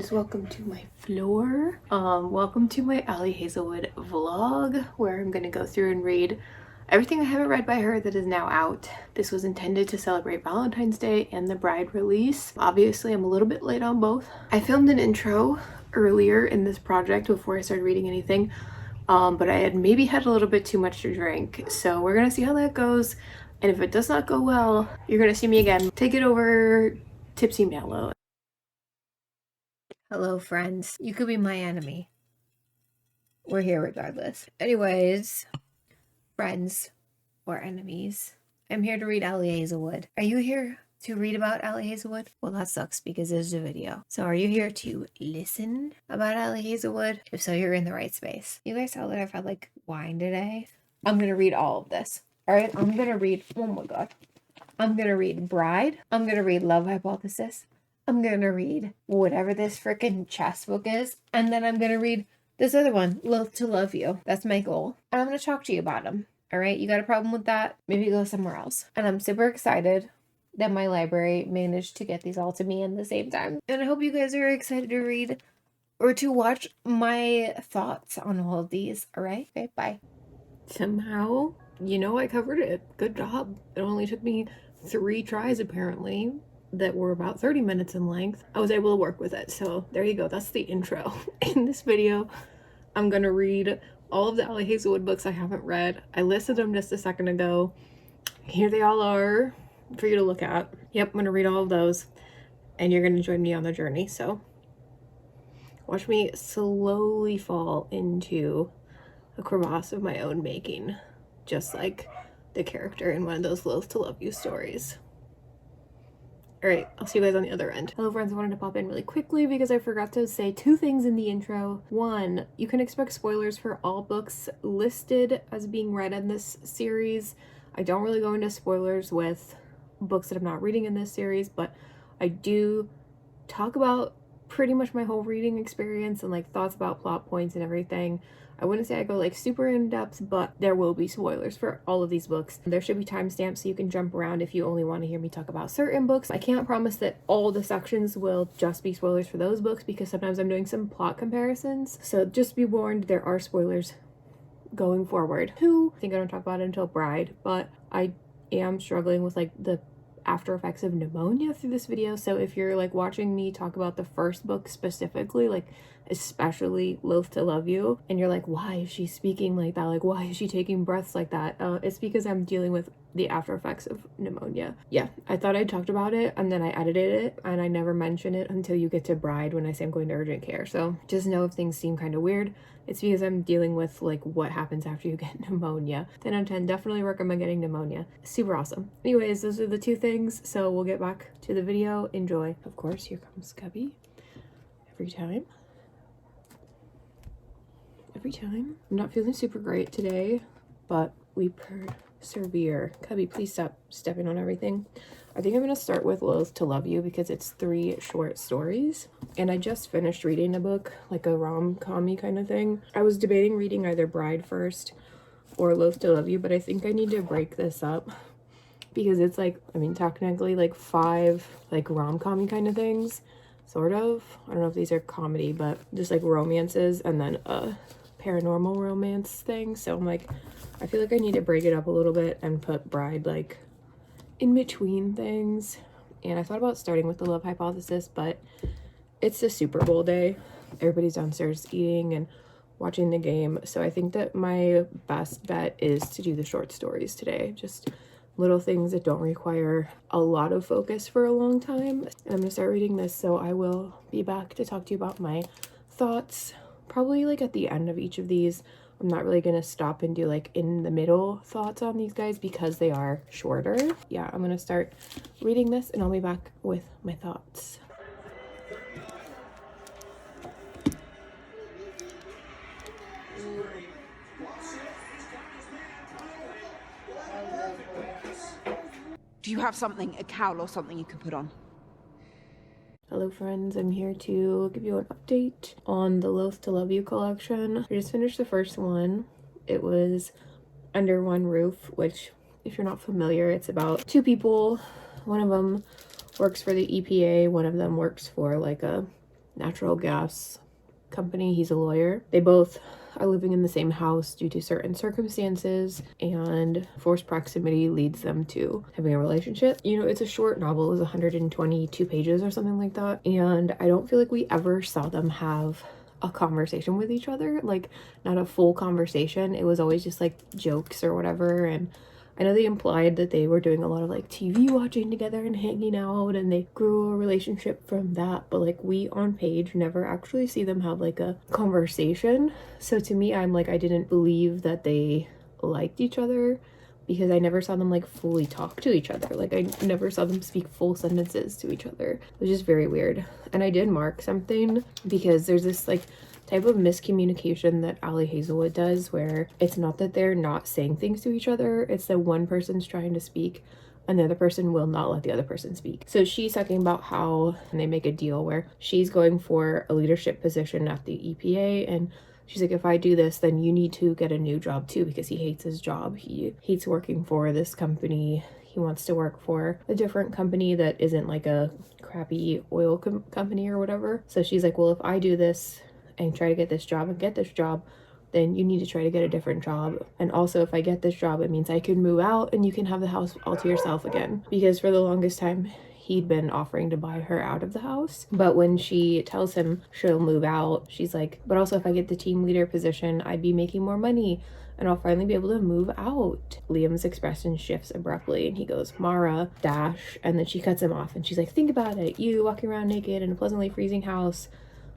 friends, welcome to my floor. Welcome to my Ali Hazelwood vlog where I'm gonna go through and read everything I haven't read by her that is now out. This was intended to celebrate Valentine's Day and the Bride release. Obviously, I'm a little bit late on both. I filmed an intro earlier in this project before I started reading anything, but I had maybe had a little bit too much to drink. So we're gonna see how that goes. And if it does not go well, you're gonna see me again. Take it over Tipsy Mallow. Hello, friends. You could be my enemy. We're here regardless. Anyways, friends or enemies, I'm here to read Ali Hazelwood. Are you here to read about Ali Hazelwood? Well, that sucks because this is a video. So are you here to listen about Ali Hazelwood? If so, you're in the right space. You guys saw that I've had like wine today. I'm gonna read all of this. All right, I'm gonna read, oh my God. I'm gonna read Bride. I'm gonna read Love Hypothesis. I'm gonna read whatever this freaking chess book is, and then I'm gonna read this other one, Loathe to Love You. That's my goal. And I'm gonna talk to you about them. All right, you got a problem with that? Maybe go somewhere else. And I'm super excited that my library managed to get these all to me in the same time. And I hope you guys are excited to read or to watch my thoughts on all of these. All right, okay, bye. Somehow, I covered it. Good job. It only took me 3 tries apparently that were about 30 minutes in length. I was able to work with it. So there you go. That's the intro. In this video, I'm gonna read all of the Ali Hazelwood books I haven't read. I listed them just a second ago. Here they all are for you to look at. Yep, I'm gonna read all of those and you're gonna join me on the journey. So watch me slowly fall into a crevasse of my own making, just like the character in one of those Loathe to Love You stories. All right, I'll see you guys on the other end. Hello friends, I wanted to pop in really quickly because I forgot to say 2 things in the intro. 1, you can expect spoilers for all books listed as being read in this series. I don't really go into spoilers with books that I'm not reading in this series, but I do talk about pretty much my whole reading experience and like thoughts about plot points and everything. I wouldn't say I go like super in depth, but there will be spoilers for all of these books. There should be timestamps so you can jump around if you only want to hear me talk about certain books. I can't promise that all the sections will just be spoilers for those books because sometimes I'm doing some plot comparisons. So just be warned, there are spoilers going forward. I think I don't talk about it until Bride, but I am struggling with like the after effects of pneumonia through this video. So if you're like watching me talk about the first book specifically, like especially Loathe to Love You, and you're like, why is she speaking like that? Like, why is she taking breaths like that? It's because I'm dealing with the after effects of pneumonia. Yeah, I thought I talked about it and then I edited it and I never mention it until you get to Bride when I say I'm going to urgent care. So just know if things seem kind of weird, it's because I'm dealing with like what happens after you get pneumonia. 10 out of 10, definitely recommend getting pneumonia. Super awesome. Anyways, those are the 2 things. So we'll get back to the video. Enjoy. Of course, here comes Cubby. Every time. I'm not feeling super great today, but we persevere. Cubby, please stop stepping on everything. I think I'm gonna start with Loathe to Love You because it's 3 short stories and I just finished reading a book, like a rom-com-y kind of thing. I was debating reading either Bride first or Loathe to Love You, but I think I need to break this up because it's like, I mean, technically like 5 like rom-com-y kind of things, sort of. I don't know if these are comedy, but just like romances and then a paranormal romance thing. So I'm like, I feel like I need to break it up a little bit and put Bride like in between things. And I thought about starting with the Love Hypothesis, but it's a Super Bowl day. Everybody's downstairs eating and watching the game. So I think that my best bet is to do the short stories today. Just little things that don't require a lot of focus for a long time. And I'm gonna start reading this, so I will be back to talk to you about my thoughts probably like at the end of each of these. I'm not really gonna stop and do like in the middle thoughts on these guys because they are shorter. Yeah, I'm gonna start reading this and I'll be back with my thoughts. Do you have something, a cowl or something you can put on? Hello friends, I'm here to give you an update on the Loathe to Love You collection. I just finished the first one. It was Under One Roof, which if you're not familiar, it's about 2 people. One of them works for the EPA, one of them works for like a natural gas company. He's a lawyer. They both are living in the same house due to certain circumstances, and forced proximity leads them to having a relationship. You know, it's a short novel. It's 122 pages or something like that, and I don't feel like we ever saw them have a conversation with each other, like not a full conversation. It was always just like jokes or whatever. And I know they implied that they were doing a lot of like TV watching together and hanging out, and they grew a relationship from that, but like we on page never actually see them have like a conversation. So to me, I'm like, I didn't believe that they liked each other because I never saw them like fully talk to each other. Like I never saw them speak full sentences to each other. It was just very weird. And I did mark something because there's this like type of miscommunication that Ali Hazelwood does, where it's not that they're not saying things to each other, it's that one person's trying to speak and the other person will not let the other person speak. So she's talking about how they make a deal where she's going for a leadership position at the EPA, and she's like, if I do this, then you need to get a new job too, because he hates his job. He hates working for this company. He wants to work for a different company that isn't like a crappy oil company or whatever. So she's like, well, if I do this and try to get this job and get this job, then you need to try to get a different job. And also, if I get this job, it means I can move out and you can have the house all to yourself again. Because for the longest time, he'd been offering to buy her out of the house. But when she tells him she'll move out, she's like, but also if I get the team leader position, I'd be making more money and I'll finally be able to move out. Liam's expression shifts abruptly and he goes, Mara, dash. And then she cuts him off and she's like, think about it. You walking around naked in a pleasantly freezing house,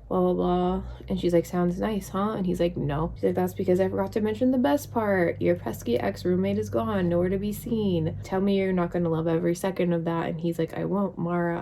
blah blah blah. And she's like, sounds nice, huh? And he's like, no. She's like, that's because I forgot to mention the best part. Your pesky ex-roommate is gone, nowhere to be seen. Tell me you're not gonna love every second of that. And he's like, I won't, Mara,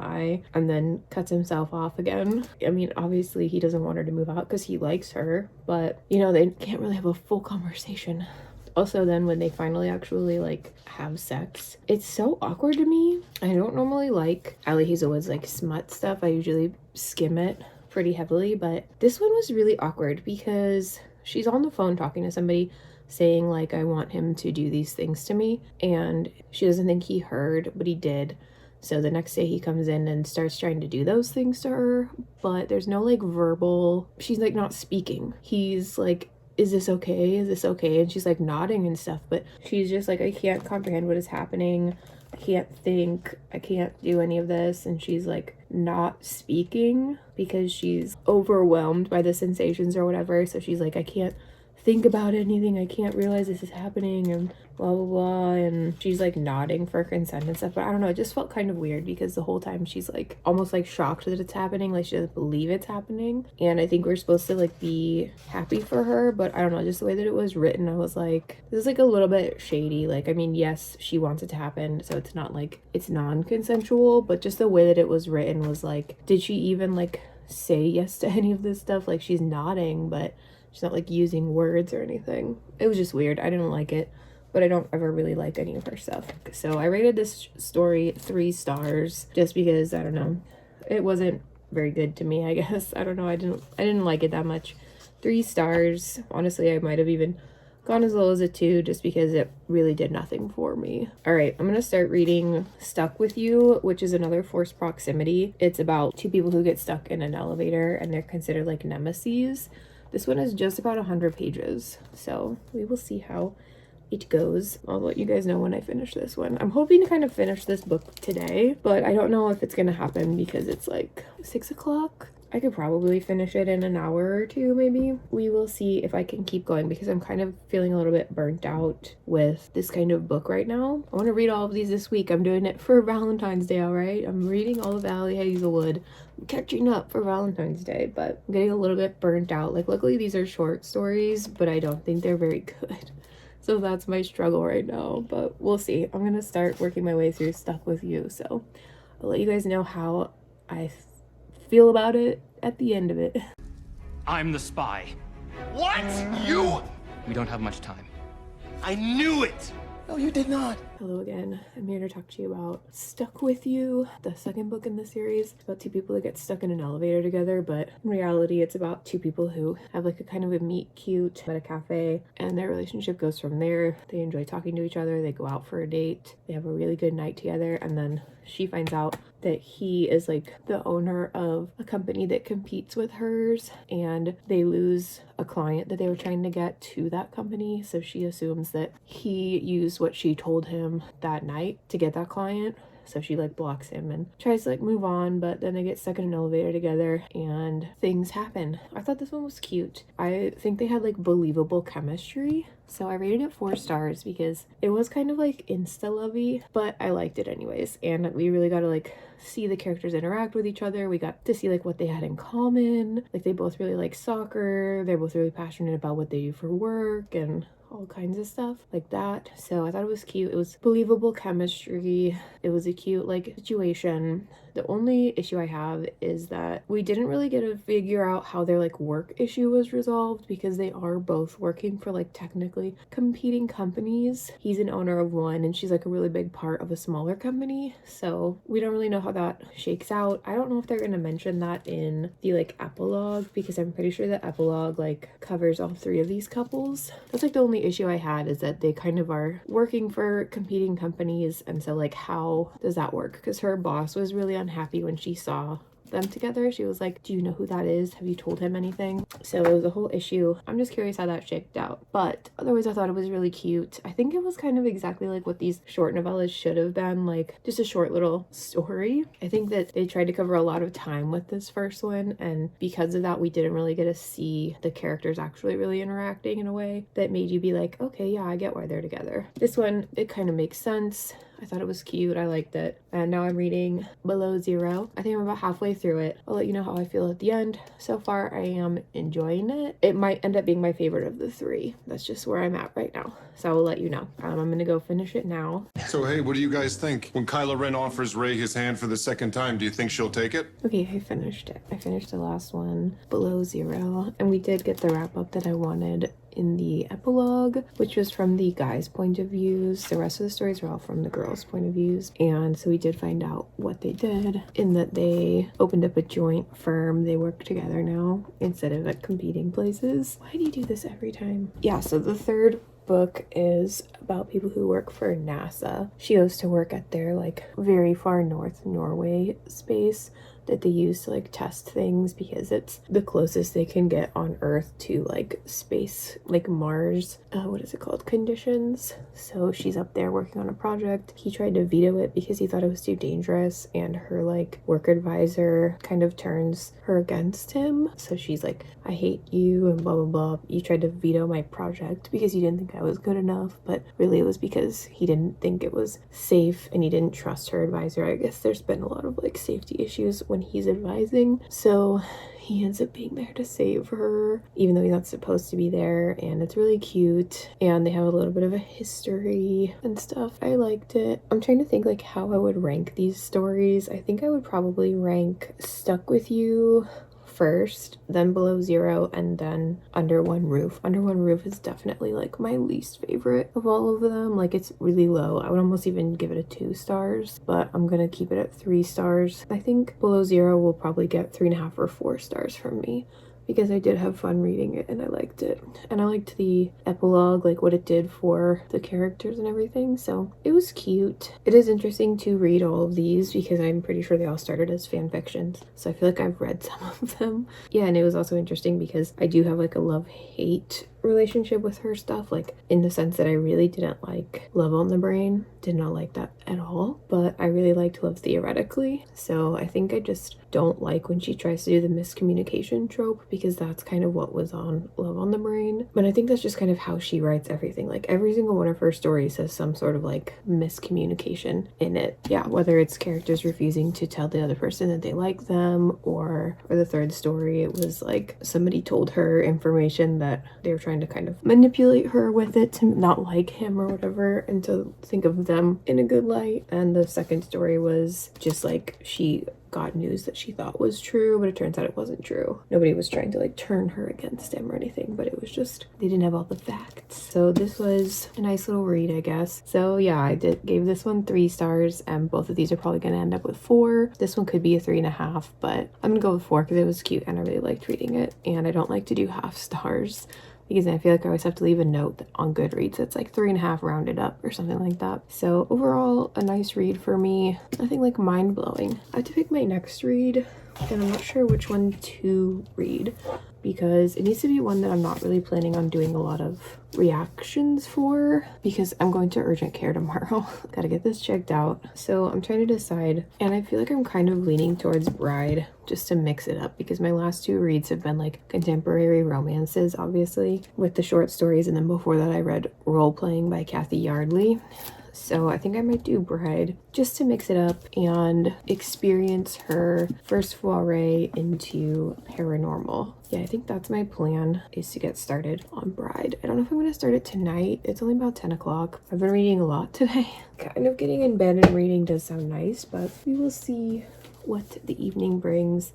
and then cuts himself off again. I mean, obviously he doesn't want her to move out because he likes her, but you know, they can't really have a full conversation. Also, then when they finally actually like have sex, it's so awkward to me. I don't normally like Ali Hazelwood's like smut stuff. I usually skim it pretty heavily, but this one was really awkward because she's on the phone talking to somebody saying like, I want him to do these things to me, and she doesn't think he heard, but he did. So the next day he comes in and starts trying to do those things to her, but there's no like verbal, she's like not speaking. He's like, is this okay? Is this okay? And she's like nodding and stuff, but she's just like, I can't comprehend what is happening. I can't think, I can't do any of this. And she's like not speaking because she's overwhelmed by the sensations or whatever. So she's like, I can't think about anything, I can't realize this is happening, and blah blah blah. And she's like nodding for consent and stuff, but I don't know, it just felt kind of weird because the whole time she's like almost like shocked that it's happening, like she doesn't believe it's happening. And I think we're supposed to like be happy for her, but I don't know, just the way that it was written, I was like, this is like a little bit shady. Like, I mean, yes, she wants it to happen, so it's not like it's non-consensual, but just the way that it was written was like, did she even like say yes to any of this stuff? Like, she's nodding, but she's not like using words or anything. It was just weird. I didn't like it, but I don't ever really like any of her stuff. So I rated this story 3 stars just because, I don't know, it wasn't very good to me, I guess. I don't know, I didn't like it that much. 3 stars. Honestly, I might have even gone as low as a 2 just because it really did nothing for me. All right, I'm gonna start reading Stuck With You, which is another forced proximity. It's about 2 people who get stuck in an elevator and they're considered like nemesis. This one is just about 100 pages, so we will see how it goes. I'll let you guys know when I finish this one. I'm hoping to kind of finish this book today, but I don't know if it's gonna happen because it's like 6 o'clock. I could probably finish it in an hour or 2 maybe. We will see if I can keep going because I'm kind of feeling a little bit burnt out with this kind of book right now. I want to read all of these this week. I'm doing it for Valentine's Day, all right? I'm reading all of Ali Hazelwood. I'm catching up for Valentine's Day, but I'm getting a little bit burnt out. Like, luckily these are short stories, but I don't think they're very good. So that's my struggle right now, but we'll see. I'm gonna start working my way through Stuck With You, so I'll let you guys know how I feel about it at the end of it. I'm the spy. What? You? We don't have much time. I knew it! No, you did not. Hello again. I'm here to talk to you about Stuck With You, the second book in the series. It's about two people that get stuck in an elevator together, but in reality it's about two people who have like a kind of a meet cute at a cafe, and their relationship goes from there. They enjoy talking to each other, they go out for a date, they have a really good night together, and then she finds out that he is like the owner of a company that competes with hers, and they lose a client that they were trying to get to that company. So she assumes that he used what she told him that night to get that client. So she like blocks him and tries to like move on, but then they get stuck in an elevator together and things happen. I thought this one was cute. I think they had like believable chemistry. So I rated it 4 stars because it was kind of like insta-lovey, but I liked it anyways. And we really got to like see the characters interact with each other. We got to see like what they had in common. Like they both really like soccer. They're both really passionate about what they do for work and all kinds of stuff like that. So I thought it was cute. It was believable chemistry. It was a cute like situation. The only issue I have is that we didn't really get to figure out how their like work issue was resolved, because they are both working for like technically competing companies. He's an owner of one and she's like a really big part of a smaller company. So we don't really know how that shakes out. I don't know if they're going to mention that in the like epilogue, because I'm pretty sure the epilogue like covers all 3 of these couples. That's like the only issue I had, is that they kind of are working for competing companies, and so like how does that work? Because her boss was really unhappy when she saw them together. She was like, do you know who that is? Have you told him anything? So it was a whole issue. I'm just curious how that shaped out. But otherwise I thought it was really cute. I think it was kind of exactly like what these short novellas should have been, like just a short little story. I think that they tried to cover a lot of time with this first one, and because of that we didn't really get to see the characters actually really interacting in a way that made you be like, okay, yeah, I get why they're together. This one, it kind of makes sense. I thought it was cute. I liked it. And now I'm reading Below Zero. I think I'm about halfway through it. I'll let you know how I feel at the end. So far, I am enjoying it. It might end up being my favorite of the 3. That's just where I'm at right now. So I will let you know. I'm going to go finish it now. So, hey, what do you guys think? When Kylo Ren offers Rey his hand for the second time, do you think she'll take it? Okay, I finished it. I finished the last one, Below Zero. And we did get the wrap up that I wanted in the epilogue, which was from the guys' point of views. The rest of the stories are all from the girls' point of views. And so we did find out what they did, in that they opened up a joint firm. They work together now instead of at competing places. Why do you do this every time? Yeah, so the third book is about people who work for NASA. She goes to work at their like very far north Norway space that they use to like test things, because it's the closest they can get on Earth to like space, like Mars, what is it called, conditions. So she's up there working on a project. He tried to veto it because he thought it was too dangerous, and her like work advisor kind of turns her against him. So she's like, I hate you and blah blah blah. You tried to veto my project because you didn't think I was good enough, but really it was because he didn't think it was safe and he didn't trust her advisor. I guess there's been a lot of like safety issues when he's advising, so he ends up being there to save her, even though he's not supposed to be there. And it's really cute, and they have a little bit of a history and stuff. I liked it. I'm trying to think like how I would rank these stories. I think I would probably rank Stuck With You first, then Below Zero, and then Under One Roof. Under One Roof is definitely like my least favorite of all of them. Like it's really low. I would almost even give it a 2 stars, but I'm gonna keep it at 3 stars. I think Below Zero will probably get 3.5 or 4 stars from me, because I did have fun reading it and I liked it. And I liked the epilogue, like what it did for the characters and everything. So it was cute. It is interesting to read all of these because I'm pretty sure they all started as fan fictions. So I feel like I've read some of them. Yeah, and it was also interesting because I do have like a love-hate relationship with her stuff, like in the sense that I really didn't like Love on the Brain, did not like that at all, but I really liked Love Theoretically. So I think I just don't like when she tries to do the miscommunication trope, because that's kind of what was on Love on the Brain. But I think that's just kind of how she writes everything. Like every single one of her stories has some sort of like miscommunication in it. Yeah, whether it's characters refusing to tell the other person that they like them, or for the third story it was like somebody told her information that they were trying trying to kind of manipulate her with it to not like him or whatever and to think of them in a good light. And the second story was just like she got news that she thought was true, but it turns out it wasn't true. Nobody was trying to like turn her against him or anything, but it was just they didn't have all the facts. So this was a nice little read, I guess. So yeah, I gave this one 3 stars, and both of these are probably gonna end up with 4. This one could be a 3.5, but I'm gonna go with 4 because it was cute and I really liked reading it, and I don't like to do half stars because I feel like I always have to leave a note on Goodreads. It's like 3.5 rounded up or something like that. So overall, a nice read for me. Nothing like mind-blowing. I have to pick my next read, and I'm not sure which one to read because it needs to be one that I'm not really planning on doing a lot of reactions for because I'm going to urgent care tomorrow. Gotta get this checked out. So I'm trying to decide, and I feel like I'm kind of leaning towards Bride just to mix it up because my last 2 reads have been like contemporary romances, obviously, with the short stories, and then before that I read Role Playing by Kathy Yardley. So I think I might do Bride just to mix it up and experience her first foray into paranormal. Yeah, I think that's my plan, is to get started on Bride. I don't know if I'm going to start it tonight. It's only about 10 o'clock. I've been reading a lot today. Kind of getting in bed and reading does sound nice, but we will see what the evening brings.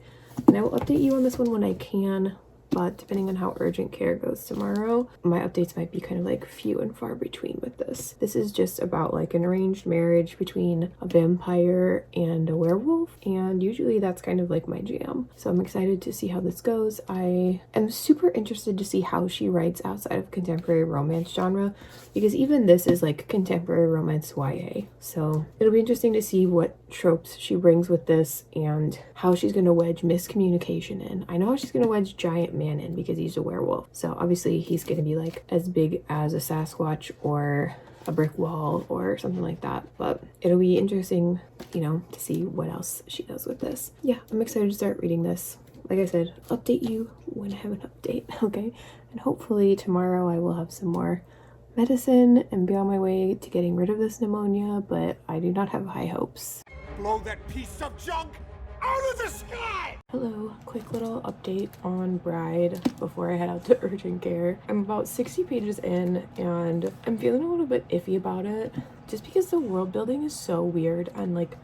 And I will update you on this one when I can. But depending on how urgent care goes tomorrow, my updates might be kind of like few and far between with this. This is just about like an arranged marriage between a vampire and a werewolf, and usually that's kind of like my jam. So I'm excited to see how this goes. I am super interested to see how she writes outside of contemporary romance genre, because even this is like contemporary romance YA. So it'll be interesting to see what tropes she brings with this and how she's going to wedge miscommunication in. I know how she's going to wedge giant man in because he's a werewolf. So obviously he's going to be like as big as a Sasquatch or a brick wall or something like that. But it'll be interesting, you know, to see what else she does with this. Yeah, I'm excited to start reading this. Like I said, update you when I have an update, okay? And hopefully tomorrow I will have some more medicine and be on my way to getting rid of this pneumonia, but I do not have high hopes. Blow that piece of junk out of the sky! Hello, quick little update on Bride before I head out to urgent care. I'm about 60 pages in and I'm feeling a little bit iffy about it just because the world building is so weird and like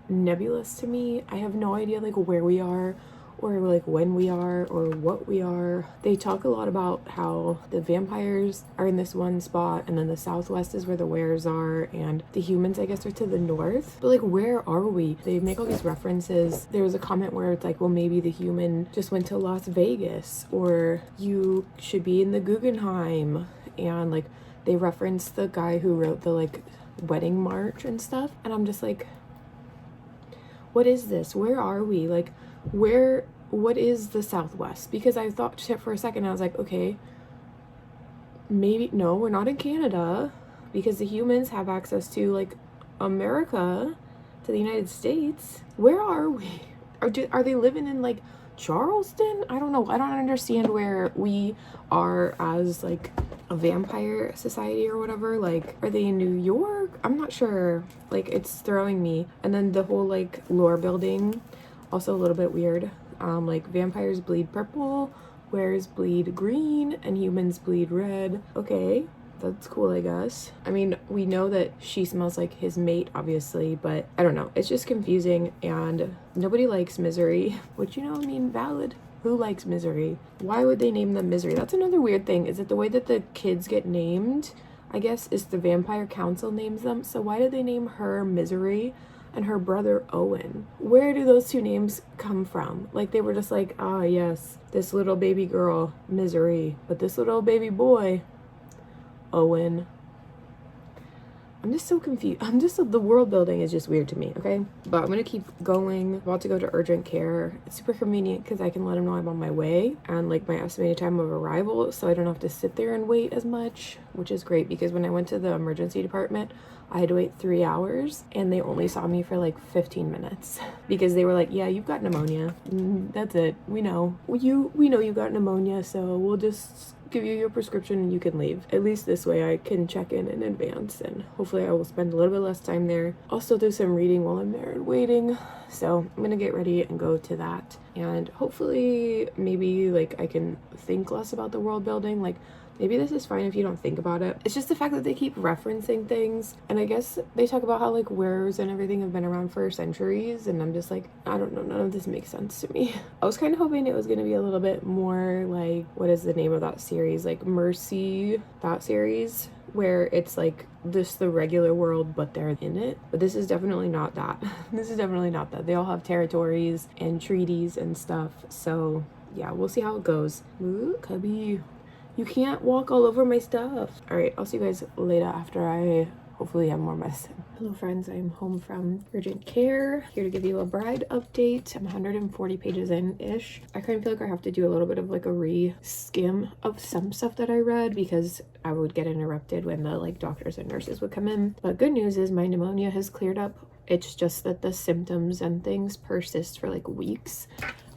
nebulous to me. I have no idea like where we are or like when we are or what we are. They talk a lot about how the vampires are in this one spot and then the southwest is where the wares are and the humans I guess are to the north, but like where are we? They make all these references. There was a comment where it's like, well, maybe the human just went to Las Vegas, or you should be in the Guggenheim, and like they reference the guy who wrote the like wedding march and stuff, and I'm just like, what is this? Where are we? Like what is the Southwest? Because I thought for a second, I was like, okay, maybe no, we're not in Canada because the humans have access to like America, to the United States. Where are we? Are they living in like Charleston? I don't know. I don't understand where we are as like a vampire society or whatever. Like, are they in New York? I'm not sure. Like, it's throwing me. And then the whole like lore building, also a little bit weird. Like vampires bleed purple, wares bleed green, and humans bleed red. Okay, that's cool, I guess. I mean, we know that she smells like his mate, obviously, but I don't know. It's just confusing, and nobody likes Misery, which, you know, I mean, valid. Who likes Misery? Why would they name them Misery? That's another weird thing, is that the way that the kids get named, I guess, is the Vampire Council names them. So why did they name her Misery and her brother Owen? Where do those two names come from? Like, they were just like, ah, yes, this little baby girl, Misery, but this little baby boy, Owen. I'm just so confused. The world building is just weird to me, okay? But I'm gonna keep going. I'm about to go to urgent care. It's super convenient because I can let them know I'm on my way and like my estimated time of arrival, so I don't have to sit there and wait as much, which is great because when I went to the emergency department, I had to wait 3 hours and they only saw me for like 15 minutes because they were like, yeah, you've got pneumonia. That's it. We know. We know you got pneumonia, so we'll just give you your prescription and you can leave. At least this way I can check in advance, and hopefully I will spend a little bit less time there. I'll still do some reading while I'm there and waiting. So I'm gonna get ready and go to that, and hopefully maybe like I can think less about the world building. Like, maybe this is fine if you don't think about it. It's just the fact that they keep referencing things, and I guess they talk about how like wares and everything have been around for centuries, and I'm just like, I don't know, none of this makes sense to me. I was kind of hoping it was going to be a little bit more like, what is the name of that series, like Mercy, that series, where it's like just the regular world but they're in it. But this is definitely not that. This is definitely not that. They all have territories and treaties and stuff, so yeah, we'll see how it goes. Ooh, Cubby, you can't walk all over my stuff. All right, I'll see you guys later after I hopefully have more medicine. Hello friends, I'm home from urgent care, here to give you a bride update. I'm 140 pages in-ish. I kind of feel like I have to do a little bit of like a re-skim of some stuff that I read because I would get interrupted when the like doctors and nurses would come in. But good news is my pneumonia has cleared up. It's just that the symptoms and things persist for like weeks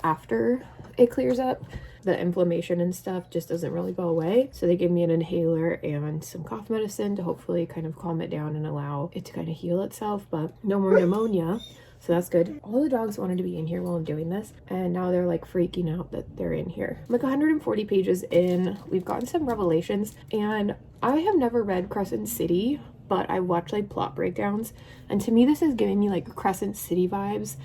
after it clears up. The inflammation and stuff just doesn't really go away. So they gave me an inhaler and some cough medicine to hopefully kind of calm it down and allow it to kind of heal itself, but no more pneumonia. So that's good. All the dogs wanted to be in here while I'm doing this, and now they're like freaking out that they're in here. I'm like 140 pages in. We've gotten some revelations, and I have never read Crescent City, but I watched like plot breakdowns, and to me this is giving me like Crescent City vibes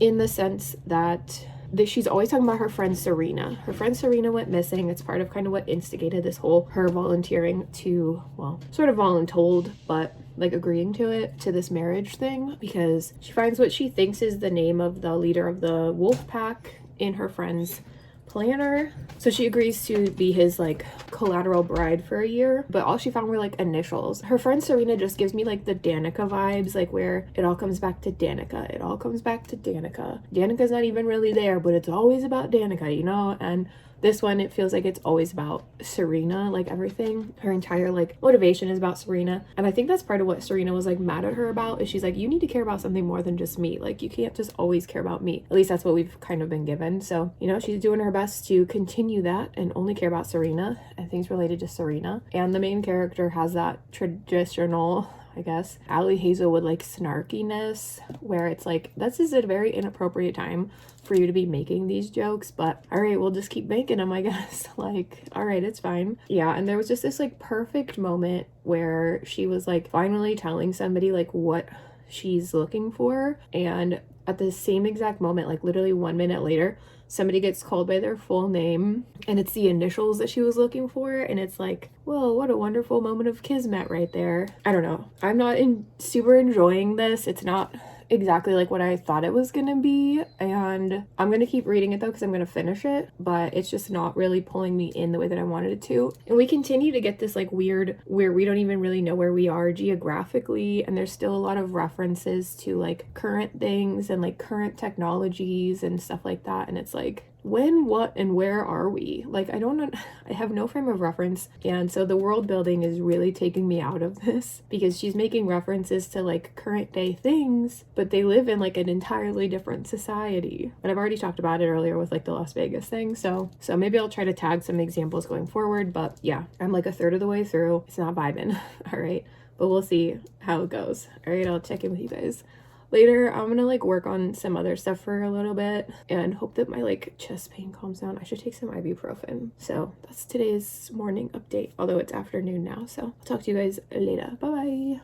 in the sense that she's always talking about her friend Serena. Her friend Serena went missing. It's part of kind of what instigated this whole her volunteering to, well, sort of voluntold, but like agreeing to it, to this marriage thing, because she finds what she thinks is the name of the leader of the wolf pack in her friend's planner. So she agrees to be his like collateral bride for a year, but all she found were like initials. Her friend Serena just gives me like the Danica vibes, like where it all comes back to Danica. It all comes back to Danica. Danica's not even really there, but it's always about Danica, you know? And this one, it feels like it's always about Serena, like everything. Her entire like motivation is about Serena. And I think that's part of what Serena was like mad at her about, is she's like, you need to care about something more than just me. Like you can't just always care about me. At least that's what we've kind of been given. So, you know, she's doing her best to continue that and only care about Serena and things related to Serena. And the main character has that traditional, I guess, Ali Hazelwood like snarkiness, where it's like, this is a very inappropriate time for you to be making these jokes, but all right, we'll just keep making them, I guess. Like, all right, it's fine. Yeah, and there was just this like perfect moment where she was like finally telling somebody like what she's looking for, and at the same exact moment, like literally 1 minute later, somebody gets called by their full name and it's the initials that she was looking for, and it's like, whoa, what a wonderful moment of kismet right there. I don't know, I'm not super enjoying this. It's not exactly like what I thought it was gonna be, and I'm gonna keep reading it though because I'm gonna finish it, but it's just not really pulling me in the way that I wanted it to. And we continue to get this like weird where we don't even really know where we are geographically, and there's still a lot of references to like current things and like current technologies and stuff like that, and it's like, when, what, and where are we? Like, I don't know, I have no frame of reference. And so the world building is really taking me out of this, because she's making references to like current day things, but they live in like an entirely different society. And I've already talked about it earlier with like the Las Vegas thing. So maybe I'll try to tag some examples going forward, but yeah, I'm like a third of the way through. It's not vibing. All right, but we'll see how it goes. All right, I'll check in with you guys later. I'm gonna like work on some other stuff for a little bit and hope that my like chest pain calms down. I should take some ibuprofen. So that's today's morning update, although it's afternoon now. So I'll talk to you guys later. Bye bye.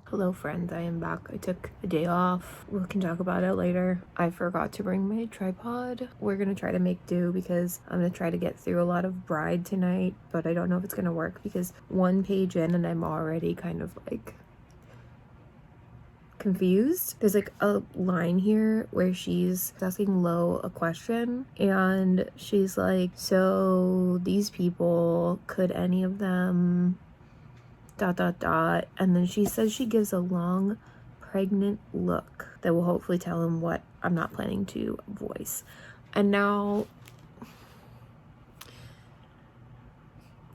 Hello friends, I am back. I took a day off. We can talk about it later. I forgot to bring my tripod. We're gonna try to make do because I'm gonna try to get through a lot of Bride tonight, but I don't know if it's gonna work because one page in and I'm already kind of like confused. There's like a line here where she's asking Lo a question and she's like, so these people, could any of them ... and then she says she gives a long pregnant look that will hopefully tell him what I'm not planning to voice. And now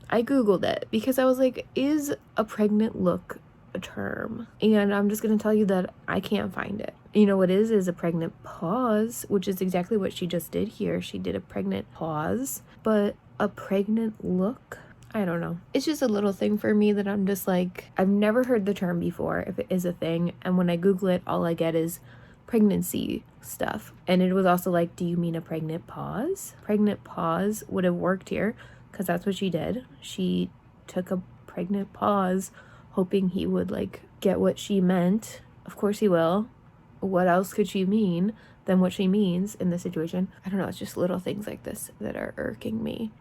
I googled it because I was like, is a pregnant look a term? And I'm just gonna tell you that I can't find it. You know what is a pregnant pause, which is exactly what she just did here. She did a pregnant pause, but a pregnant look, I don't know. It's just a little thing for me that I'm just like, I've never heard the term before, if it is a thing. And when I Google it, all I get is pregnancy stuff. And it was also like, do you mean a pregnant pause? Pregnant pause would have worked here because that's what she did. She took a pregnant pause hoping he would like get what she meant. Of course he will. What else could she mean than what she means in this situation? I don't know. It's just little things like this that are irking me.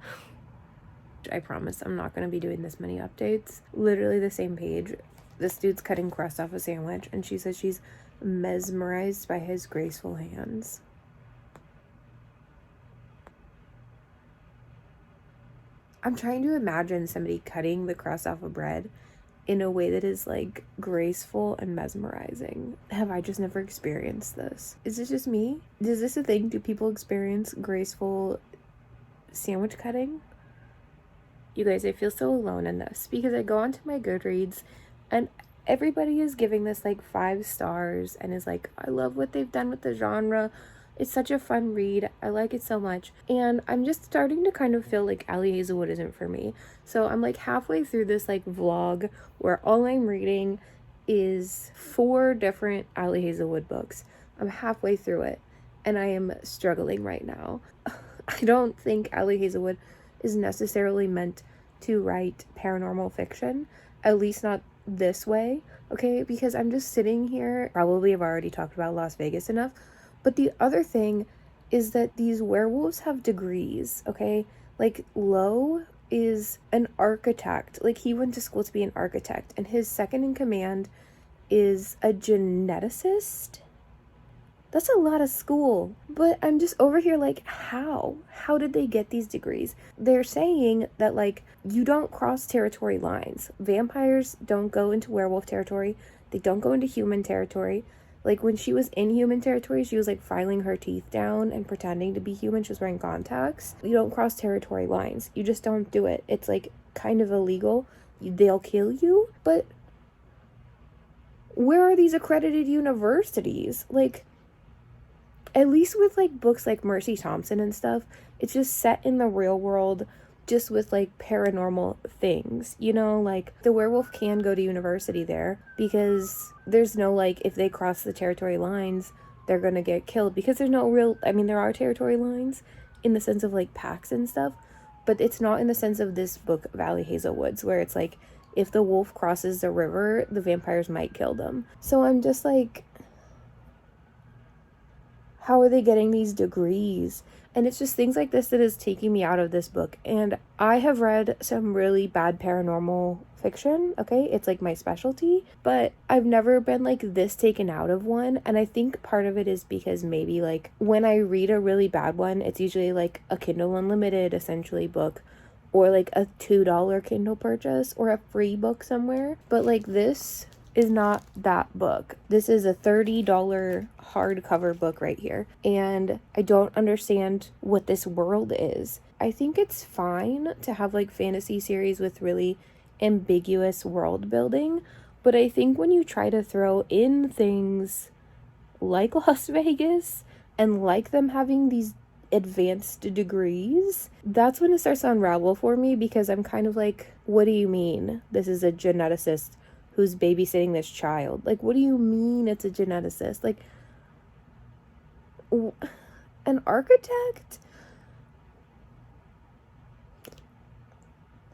I promise I'm not going to be doing this many updates. Literally the same page. This dude's cutting crust off a sandwich and she says she's mesmerized by his graceful hands. I'm trying to imagine somebody cutting the crust off of bread in a way that is like graceful and mesmerizing. Have I just never experienced this? Is this just me? Is this a thing? Do people experience graceful sandwich cutting? You guys, I feel so alone in this because I go onto my Goodreads and everybody is giving this like 5 stars and is like, I love what they've done with the genre. It's such a fun read. I like it so much. And I'm just starting to kind of feel like Ali Hazelwood isn't for me. So I'm like halfway through this like vlog where all I'm reading is 4 different Ali Hazelwood books. I'm halfway through it and I am struggling right now. I don't think Ali Hazelwood is necessarily meant to write paranormal fiction, at least not this way, okay? Because I'm just sitting here, probably have already talked about Las Vegas enough, but the other thing is that these werewolves have degrees, okay? Like, Loathe is an architect. Like, he went to school to be an architect, and his second in command is a geneticist. That's a lot of school. But I'm just over here like, how? How did they get these degrees? They're saying that, like, you don't cross territory lines. Vampires don't go into werewolf territory. They don't go into human territory. Like, when she was in human territory, she was, like, filing her teeth down and pretending to be human. She was wearing contacts. You don't cross territory lines. You just don't do it. It's, like, kind of illegal. They'll kill you. But where are these accredited universities? Like, at least with like books like Mercy Thompson and stuff, it's just set in the real world, just with like paranormal things, you know, like the werewolf can go to university there because there's no like, if they cross the territory lines, they're gonna get killed because there's no real, I mean, there are territory lines in the sense of like packs and stuff, but it's not in the sense of this book of Ali Hazelwood's where it's like, if the wolf crosses the river, the vampires might kill them. So I'm just like, how are they getting these degrees? And it's just things like this that is taking me out of this book. And I have read some really bad paranormal fiction, okay? It's like my specialty, but I've never been like this taken out of one. And I think part of it is because maybe like when I read a really bad one, it's usually like a Kindle Unlimited essentially book or like a $2 Kindle purchase or a free book somewhere. But like this is not that book. This is a $30 hardcover book right here. And I don't understand what this world is. I think it's fine to have like fantasy series with really ambiguous world building, but I think when you try to throw in things like Las Vegas and like them having these advanced degrees, that's when it starts to unravel for me because I'm kind of like, what do you mean this is a geneticist who's babysitting this child? Like, what do you mean it's a geneticist? Like, an architect?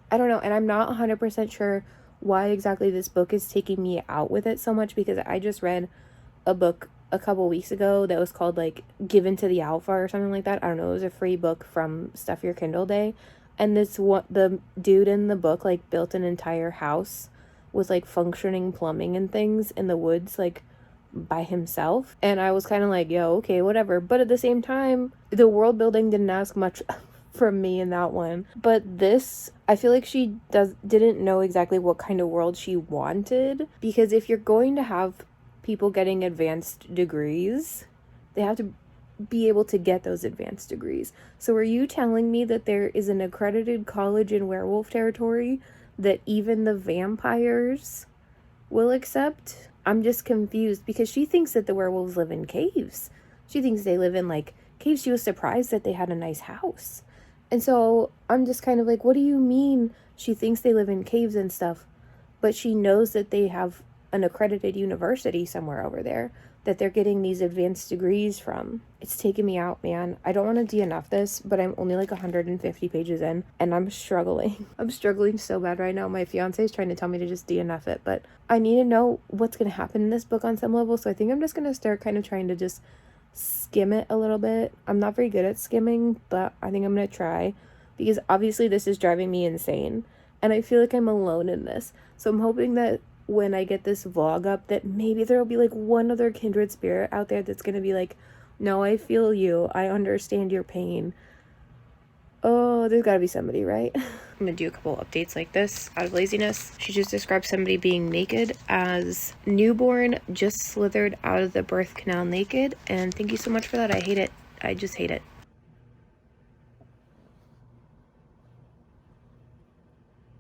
I don't know, and I'm not 100% sure why exactly this book is taking me out with it so much because I just read a book a couple weeks ago that was called, like, Given to the Alpha or something like that. I don't know, it was a free book from Stuff Your Kindle Day, and the dude in the book, like, built an entire house with like functioning plumbing and things in the woods, like by himself. And I was kind of like, yo, okay, whatever. But at the same time, the world building didn't ask much from me in that one. But this, I feel like she didn't know exactly what kind of world she wanted, because if you're going to have people getting advanced degrees, they have to be able to get those advanced degrees. So are you telling me that there is an accredited college in werewolf territory that even the vampires will accept? I'm just confused because she thinks that the werewolves live in caves. She thinks they live in like caves. She was surprised that they had a nice house. And so I'm just kind of like, what do you mean she thinks they live in caves and stuff, but she knows that they have an accredited university somewhere over there that they're getting these advanced degrees from? It's taking me out, man. I don't want to DNF this, but I'm only like 150 pages in and I'm struggling. I'm struggling so bad right now. My fiance is trying to tell me to just DNF it, but I need to know what's going to happen in this book on some level. So I think I'm just going to start kind of trying to just skim it a little bit. I'm not very good at skimming, but I think I'm going to try, because obviously this is driving me insane and I feel like I'm alone in this. So I'm hoping that when I get this vlog up, that maybe there will be like one other kindred spirit out there that's going to be like, no, I feel you. I understand your pain. Oh, there's got to be somebody, right? I'm going to do a couple updates like this out of laziness. She just described somebody being naked as newborn, just slithered out of the birth canal naked. And thank you so much for that. I hate it. I just hate it.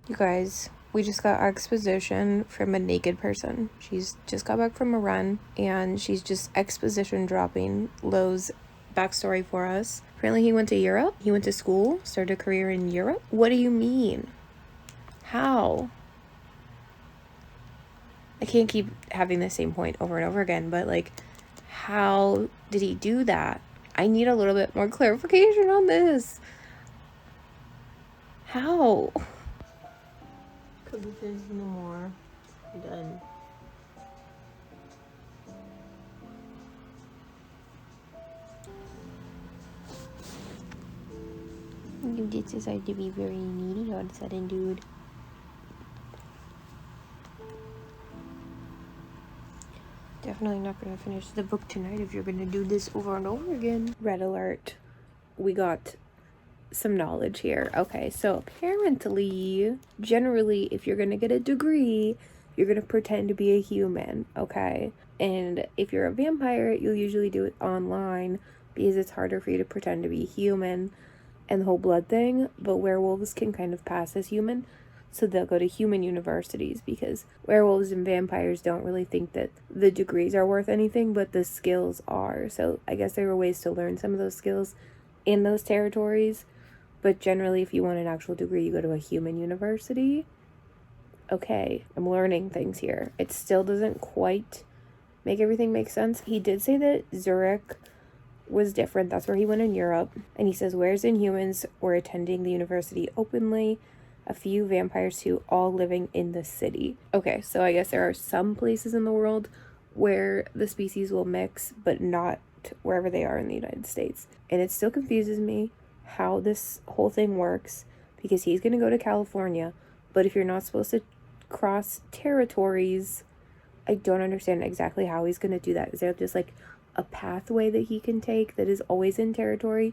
You guys, we just got exposition from a naked person. She's just got back from a run and she's just exposition dropping Lowe's backstory for us. Apparently he went to Europe. He went to school, started a career in Europe. What do you mean? How? I can't keep having the same point over and over again, but like, how did he do that? I need a little bit more clarification on this. How? Because there's no more. I'm done. You did decide to be very needy all of a sudden, dude. Definitely not gonna finish the book tonight if you're gonna do this over and over again. Red alert. We got some knowledge here. Okay, so apparently, generally, if you're gonna get a degree, you're gonna pretend to be a human, okay? And if you're a vampire, you'll usually do it online because it's harder for you to pretend to be human and the whole blood thing. But werewolves can kind of pass as human, so they'll go to human universities because werewolves and vampires don't really think that the degrees are worth anything, but the skills are. So I guess there were ways to learn some of those skills in those territories. But generally, if you want an actual degree, you go to a human university. Okay, I'm learning things here. It still doesn't quite make everything make sense. He did say that Zurich was different. That's where he went in Europe. And he says, whereas Inhumans were attending the university openly, a few vampires too, all living in the city. Okay, so I guess there are some places in the world where the species will mix, but not wherever they are in the United States. And it still confuses me how this whole thing works, because he's going to go to California, but if you're not supposed to cross territories, I don't understand exactly how he's going to do that. Is there just like a pathway that he can take that is always in territory,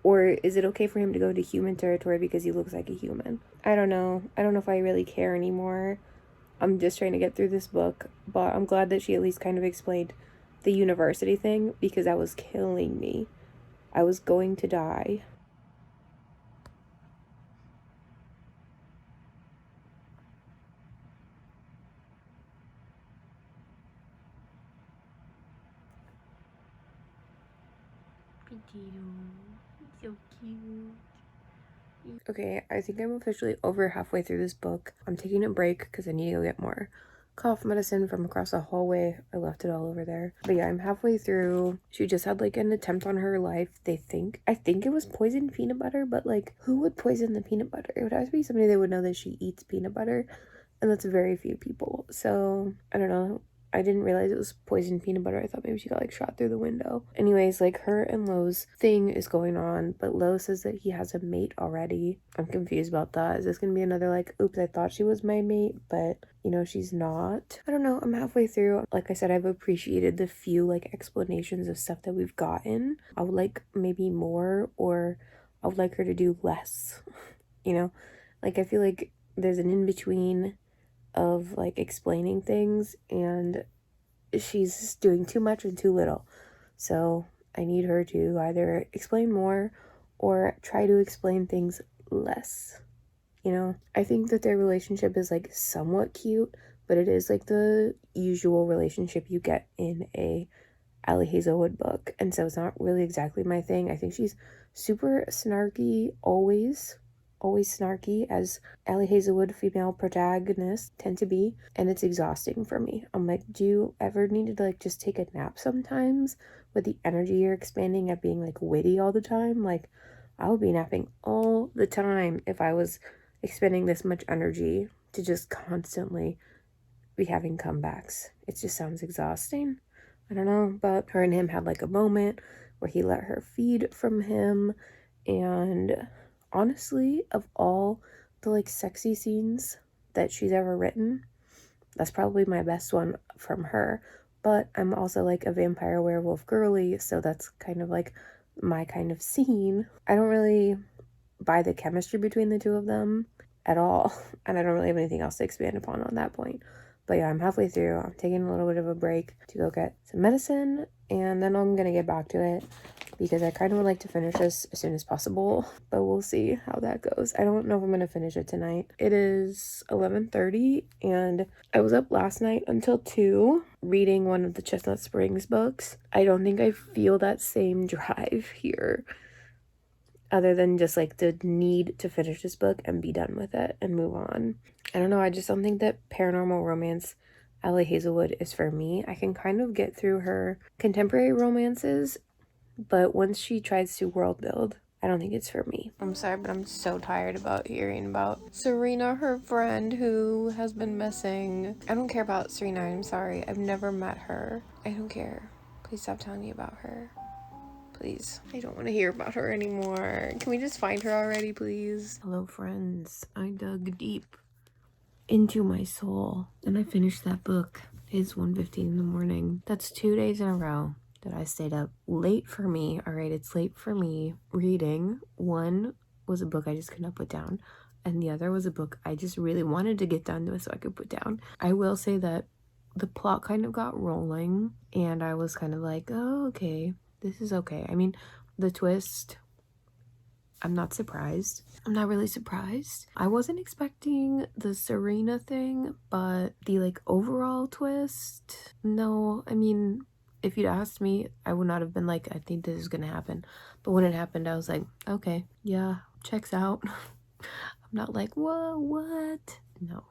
or is it okay for him to go to human territory because he looks like a human? I don't know if I really care anymore. I'm just trying to get through this book, but I'm glad that she at least kind of explained the university thing, because that was killing me. I was going to die. So cute. Okay, I think I'm officially over halfway through this book. I'm taking a break because I need to go get more cough medicine from across the hallway. I left it all over there. But yeah, I'm halfway through. She just had like an attempt on her life, I think it was poisoned peanut butter, but like, who would poison the peanut butter? It would have to be somebody that would know that she eats peanut butter, and that's very few people. So I don't know. I didn't realize it was poisoned peanut butter. I thought maybe she got like shot through the window. Anyways, like, her and Lowe's thing is going on, but Lowe says that he has a mate already. I'm confused about that. Is this gonna be another like, oops, I thought she was my mate, but you know, she's not? I don't know. I'm halfway through. Like I said, I've appreciated the few like explanations of stuff that we've gotten. I would like maybe more, or I would like her to do less. You know, like, I feel like there's an in-between of like explaining things, and she's doing too much and too little. So I need her to either explain more or try to explain things less. You know, I think that their relationship is like somewhat cute, but it is like the usual relationship you get in a Ali Hazelwood book, and so it's not really exactly my thing. I think she's super snarky, always snarky, as Ali Hazelwood female protagonists tend to be, and it's exhausting for me. I'm like, do you ever need to like just take a nap sometimes with the energy you're expanding at being like witty all the time? Like, I would be napping all the time if I was expending this much energy to just constantly be having comebacks. It just sounds exhausting. I don't know, but her and him had like a moment where he let her feed from him, and honestly, of all the like sexy scenes that she's ever written, that's probably my best one from her. But I'm also like a vampire werewolf girly, so that's kind of like my kind of scene. I don't really buy the chemistry between the two of them at all, and I don't really have anything else to expand upon on that point. But yeah, I'm halfway through. I'm taking a little bit of a break to go get some medicine, and then I'm gonna get back to it because I kind of would like to finish this as soon as possible, but we'll see how that goes. I don't know if I'm gonna finish it tonight. It is 11:30, and I was up last night until 2 reading one of the Chestnut Springs books. I don't think I feel that same drive here, other than just like the need to finish this book and be done with it and move on. I don't know, I just don't think that paranormal romance Ali Hazelwood is for me. I can kind of get through her contemporary romances, but once she tries to world build, I don't think it's for me. I'm sorry, but I'm so tired about hearing about Serena, her friend who has been missing. I don't care about Serena, I'm sorry. I've never met her. I don't care. Please stop telling me about her. Please. I don't want to hear about her anymore. Can we just find her already, please? Hello, friends. I dug deep into my soul and I finished that book. It's 1:15 in the morning. That's 2 days in a row that I stayed up late for me. All right, it's late for me reading. One was a book I just could not put down, and the other was a book I just really wanted to get done so I could put down. I will say that the plot kind of got rolling, and I was kind of like, oh, okay, this is okay. I mean, the twist, I'm not surprised. I'm not really surprised. I wasn't expecting the Serena thing, but the like overall twist, no. I mean, if you'd asked me, I would not have been like, I think this is gonna happen. But when it happened, I was like, okay, yeah, checks out. I'm not like, whoa, what? No.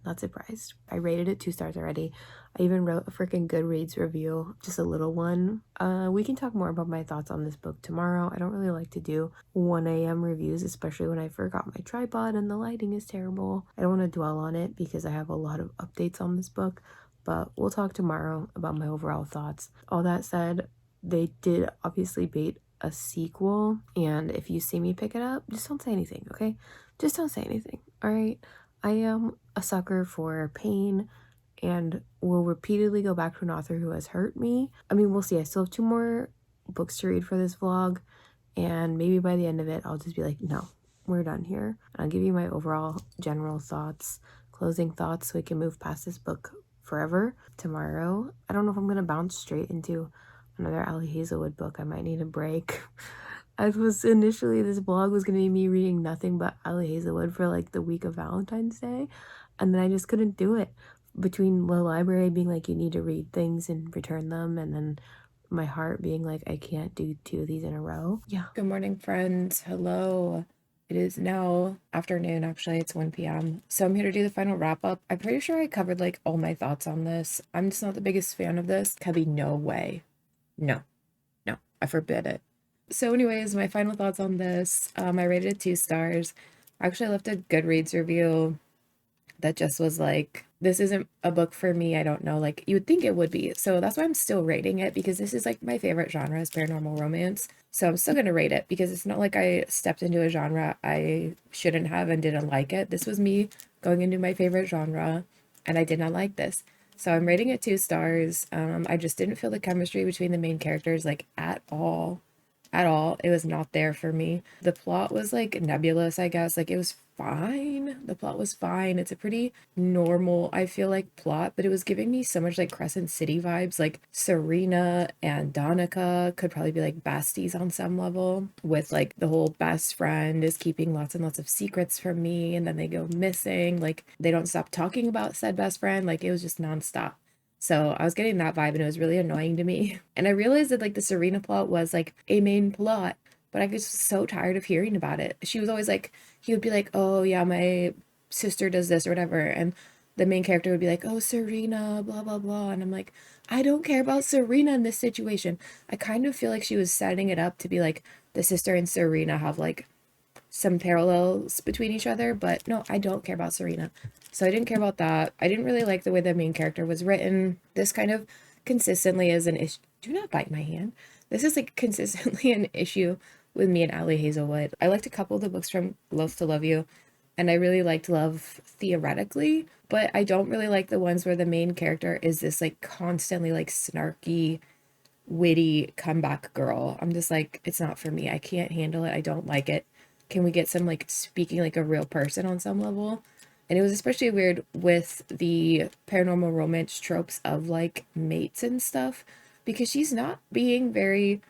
Not surprised. I rated it 2 stars already. I even wrote a freaking Goodreads review, just a little one. We can talk more about my thoughts on this book tomorrow. I don't really like to do 1 a.m. reviews, especially when I forgot my tripod and the lighting is terrible. I don't want to dwell on it because I have a lot of updates on this book, but we'll talk tomorrow about my overall thoughts. All that said, they did obviously bait a sequel, and if you see me pick it up, just don't say anything, okay? Just don't say anything, all right? I am a sucker for pain and will repeatedly go back to an author who has hurt me. I mean, we'll see. I still have 2 more books to read for this vlog, and maybe by the end of it, I'll just be like, no, we're done here. And I'll give you my overall general thoughts, closing thoughts, so we can move past this book forever tomorrow. I don't know if I'm going to bounce straight into another Ali Hazelwood book. I might need a break. This vlog was going to be me reading nothing but Ali Hazelwood for like the week of Valentine's Day, and then I just couldn't do it. Between the library being like, you need to read things and return them, and then my heart being like, I can't do 2 of these in a row. Yeah. Good morning, friends. Hello. It is now afternoon, actually. It's 1 p.m. So I'm here to do the final wrap up. I'm pretty sure I covered like all my thoughts on this. I'm just not the biggest fan of this. Cubby, no way. No, I forbid it. So anyways, my final thoughts on this. I rated it 2 stars. Actually, I left a Goodreads review that just was like, this isn't a book for me. I don't know, like you would think it would be. So that's why I'm still rating it, because this is like my favorite genre is paranormal romance. So I'm still going to rate it because it's not like I stepped into a genre I shouldn't have and didn't like it. This was me going into my favorite genre and I did not like this. So I'm rating it 2 stars. I just didn't feel the chemistry between the main characters like at all. It was not there for me. The plot was like nebulous, I guess. Like it was fine. The plot was fine. It's a pretty normal, I feel like, plot, but it was giving me so much like Crescent City vibes. Like Serena and Donica could probably be like besties on some level, with like the whole best friend is keeping lots and lots of secrets from me, and then they go missing. Like they don't stop talking about said best friend. Like it was just nonstop. So I was getting that vibe and it was really annoying to me. And I realized that like the Serena plot was like a main plot, but I was so tired of hearing about it. She was always like, he would be like, oh yeah, my sister does this or whatever. And the main character would be like, oh, Serena, blah, blah, blah. And I'm like, I don't care about Serena in this situation. I kind of feel like she was setting it up to be like the sister and Serena have like some parallels between each other, but no, I don't care about Serena. So I didn't care about that. I didn't really like the way the main character was written. This kind of consistently is an issue. Do not bite my hand. This is like consistently an issue with me and Ali Hazelwood. I liked a couple of the books from Loathe to Love You, and I really liked Love theoretically, but I don't really like the ones where the main character is this like constantly like snarky, witty comeback girl. I'm just like, it's not for me. I can't handle it. I don't like it. Can we get some like speaking like a real person on some level? And it was especially weird with the paranormal romance tropes of like mates and stuff, because she's not being very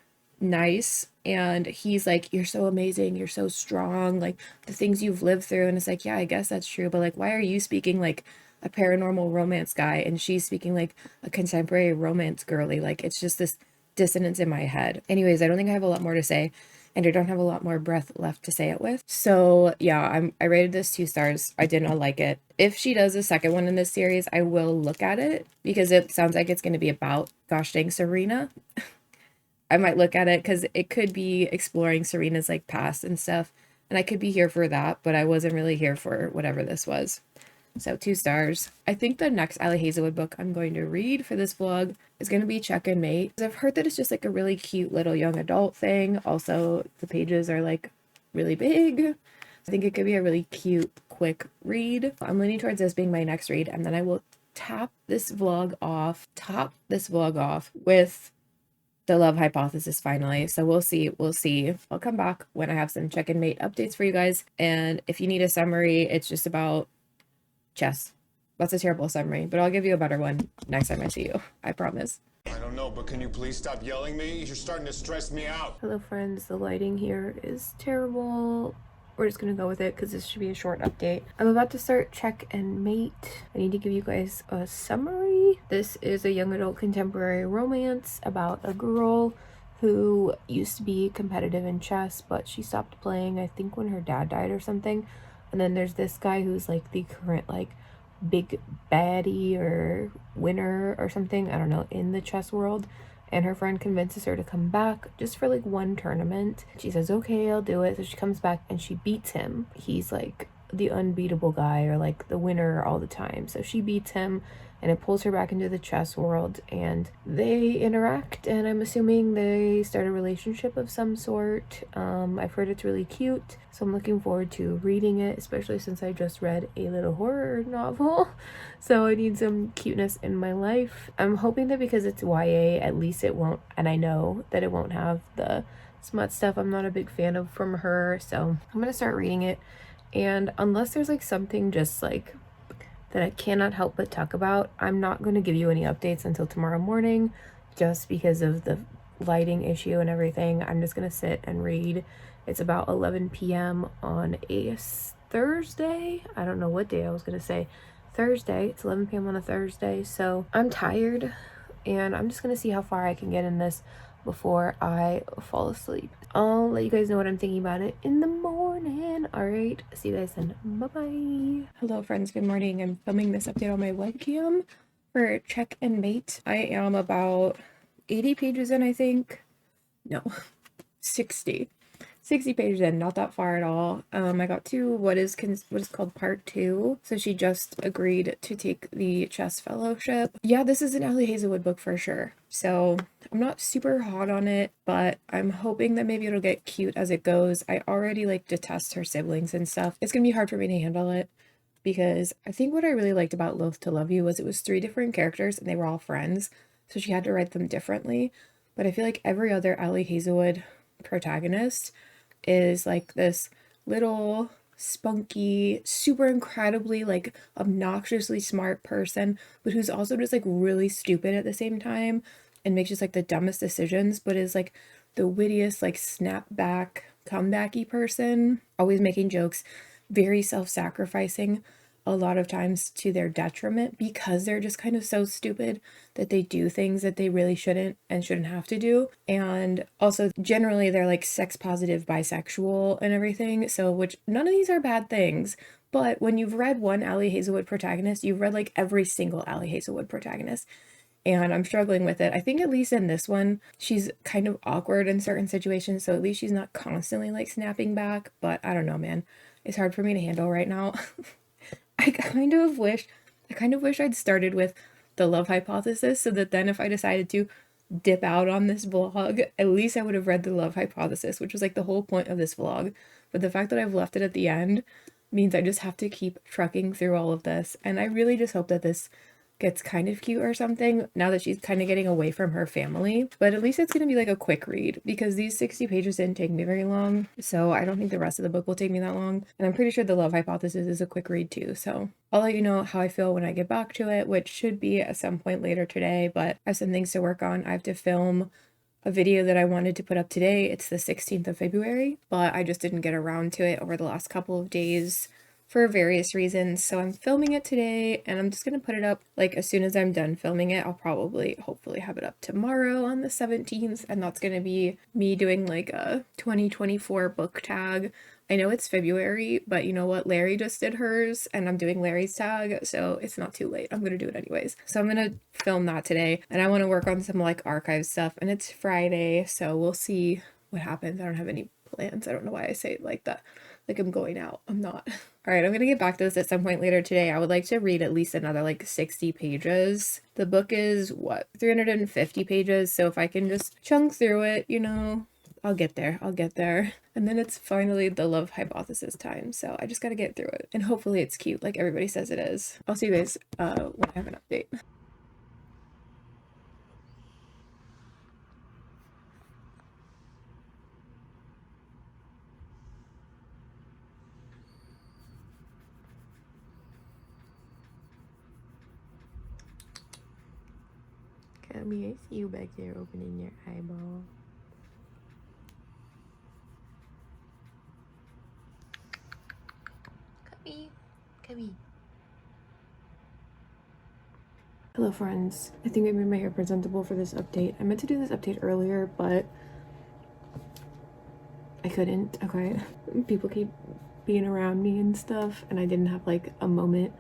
nice, and he's like, you're so amazing, you're so strong, like the things you've lived through. And it's like, yeah, I guess that's true, but like, why are you speaking like a paranormal romance guy and she's speaking like a contemporary romance girly? Like, it's just this dissonance in my head. Anyways, I don't think I have a lot more to say, and I don't have a lot more breath left to say it with. So yeah, I rated this 2 stars. I did not like it. If she does a second one in this series, I will look at it, because it sounds like it's going to be about gosh dang Serena. I might look at it because it could be exploring Serena's like past and stuff, and I could be here for that, but I wasn't really here for whatever this was. So 2 stars. I think the next Ali Hazelwood book I'm going to read for this vlog is going to be Check and Mate. I've heard that it's just like a really cute little young adult thing. Also, the pages are like really big. I think it could be a really cute, quick read. I'm leaning towards this being my next read, and then I will top this vlog off with the love hypothesis finally. So we'll see. I'll come back when I have some Check and Mate updates for you guys. And if you need a summary, it's just about chess. That's a terrible summary, but I'll give you a better one next time I see you. I promise. I don't know, but can you please stop yelling me? You're starting to stress me out. Hello friends, the lighting here is terrible. We're just gonna go with it because this should be a short update. I'm about to start Check and Mate. I need to give you guys a summary. This is a young adult contemporary romance about a girl who used to be competitive in chess, but she stopped playing, I think, when her dad died or something. And then there's this guy who's like the current like big baddie or winner or something, I don't know, in the chess world. And her friend convinces her to come back just for like one tournament. She says, okay, I'll do it. So she comes back and she beats him. He's like the unbeatable guy, or like the winner all the time. So she beats him, and it pulls her back into the chess world, and they interact, and I'm assuming they start a relationship of some sort. I've heard it's really cute, so I'm looking forward to reading it, especially since I just read a little horror novel. So I need some cuteness in my life. I'm hoping that because it's YA, at least it won't, and I know that it won't have the smut stuff I'm not a big fan of from her. So I'm gonna start reading it, and unless there's like something just like that I cannot help but talk about, I'm not going to give you any updates until tomorrow morning, just because of the lighting issue and everything. I'm just going to sit and read. It's about 11 p.m. on a Thursday. I don't know what day I was going to say. Thursday. It's 11 p.m. on a Thursday. So I'm tired, and I'm just going to see how far I can get in this before I fall asleep. I'll let you guys know what I'm thinking about it in the morning. All right, see you guys then. Bye-bye. Hello friends, good morning. I'm filming this update on my webcam for Check and Mate. I am about 80 pages in, I think. No, 60 pages in, not that far at all. I got to what is called part 2. So she just agreed to take the chess fellowship. Yeah, this is an Ali Hazelwood book for sure. So I'm not super hot on it, but I'm hoping that maybe it'll get cute as it goes. I already like detest her siblings and stuff. It's gonna be hard for me to handle it, because I think what I really liked about Loathe to Love You was it was 3 different characters and they were all friends. So she had to write them differently. But I feel like every other Ali Hazelwood protagonist is like this little spunky, super incredibly like obnoxiously smart person, but who's also just like really stupid at the same time and makes just like the dumbest decisions, but is like the wittiest, like snapback, comebacky person, always making jokes, very self-sacrificing. a lot of times to their detriment because they're just kind of so stupid that they do things that they really shouldn't and shouldn't have to do. And also generally they're like sex positive, bisexual and everything. So which none of these are bad things. But when you've read one Ali Hazelwood protagonist, you've read like every single Ali Hazelwood protagonist. And I'm struggling with it. I think at least in this one, she's kind of awkward in certain situations. So at least she's not constantly like snapping back. But I don't know, man. It's hard for me to handle right now. I kind of wish I'd started with the love hypothesis so that then if I decided to dip out on this vlog, at least I would have read the love hypothesis, which was like the whole point of this vlog. But the fact that I've left it at the end means I just have to keep trucking through all of this. And I really just hope that this gets kind of cute or something now that she's kind of getting away from her family. But at least it's going to be like a quick read because these 60 pages didn't take me very long. So I don't think the rest of the book will take me that long. And I'm pretty sure the love hypothesis is a quick read too. So I'll let you know how I feel when I get back to it, which should be at some point later today. But I have some things to work on. I have to film a video that I wanted to put up today. It's the 16th of February, but I just didn't get around to it over the last couple of days for various reasons. So I'm filming it today and I'm just going to put it up like as soon as I'm done filming it. I'll probably hopefully have it up tomorrow on the 17th, and that's going to be me doing like a 2024 book tag. I know it's February, but you know what? Larry just did hers and I'm doing Larry's tag, so it's not too late. I'm going to do it anyways. So I'm going to film that today, and I want to work on some like archive stuff, and it's Friday, so we'll see what happens. I don't have any plans. I don't know why I say it like that. Like I'm going out. I'm not. All right, I'm going to get back to this at some point later today. I would like to read at least another like 60 pages. The book is what, 350 pages. So if I can just chunk through it, you know, I'll get there. I'll get there. And then it's finally the love hypothesis time. So I just got to get through it. And hopefully it's cute like everybody says it is. I'll see you guys when I have an update. Come here, I see you back there opening your eyeball. Come. Hello friends. I think I made my hair presentable for this update. I meant to do this update earlier, but I couldn't, okay? People keep being around me and stuff, and I didn't have like a moment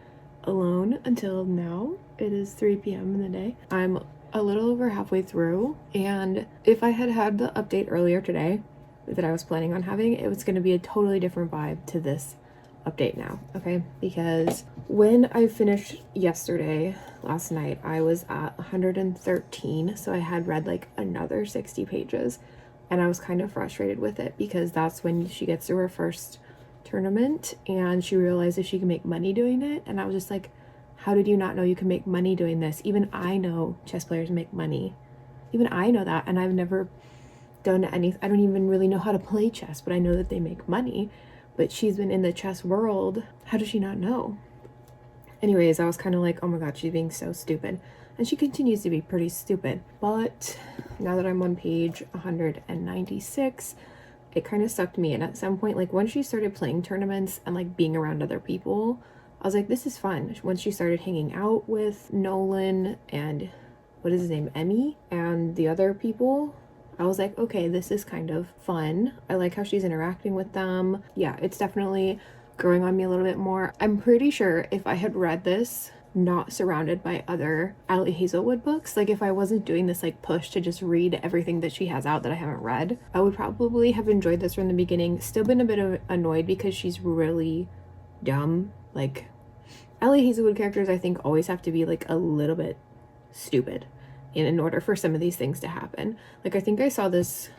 alone until now. It is 3 p.m. in the day. I'm a little over halfway through, and if I had had the update earlier today that I was planning on having, it was going to be a totally different vibe to this update now, okay? Because when I finished yesterday, last night, I was at 113, so I had read like another 60 pages, and I was kind of frustrated with it because that's when she gets to her first tournament and she realizes she can make money doing it, and I was just like, how did you not know you can make money doing this? Even I know chess players make money. Even I know that, and I've never done any, I don't even really know how to play chess, but I know that they make money. But she's been in the chess world. How does she not know? Anyways, I was kind of like, oh my god, she's being so stupid. And she continues to be pretty stupid. But now that I'm on page 196, it kind of sucked me in at some point. Like once she started playing tournaments and like being around other people, I was like, this is fun. Once she started hanging out with Nolan and what is his name, Emmy, and the other people, I was like, okay, this is kind of fun. I like how she's interacting with them. Yeah, it's definitely growing on me a little bit more. I'm pretty sure if I had read this not surrounded by other Ali Hazelwood books, like if I wasn't doing this like push to just read everything that she has out that I haven't read, I would probably have enjoyed this from the beginning. Still been a bit annoyed because she's really dumb. Like Ali Hazelwood characters, I think, always have to be like a little bit stupid in order for some of these things to happen. Like I think I saw this,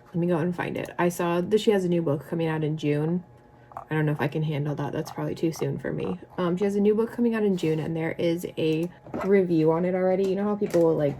let me go and find it. I saw that she has a new book coming out in June. I don't know if I can handle that. That's probably too soon for me. She has a new book coming out in June, and there is a review on it already. You know how people will like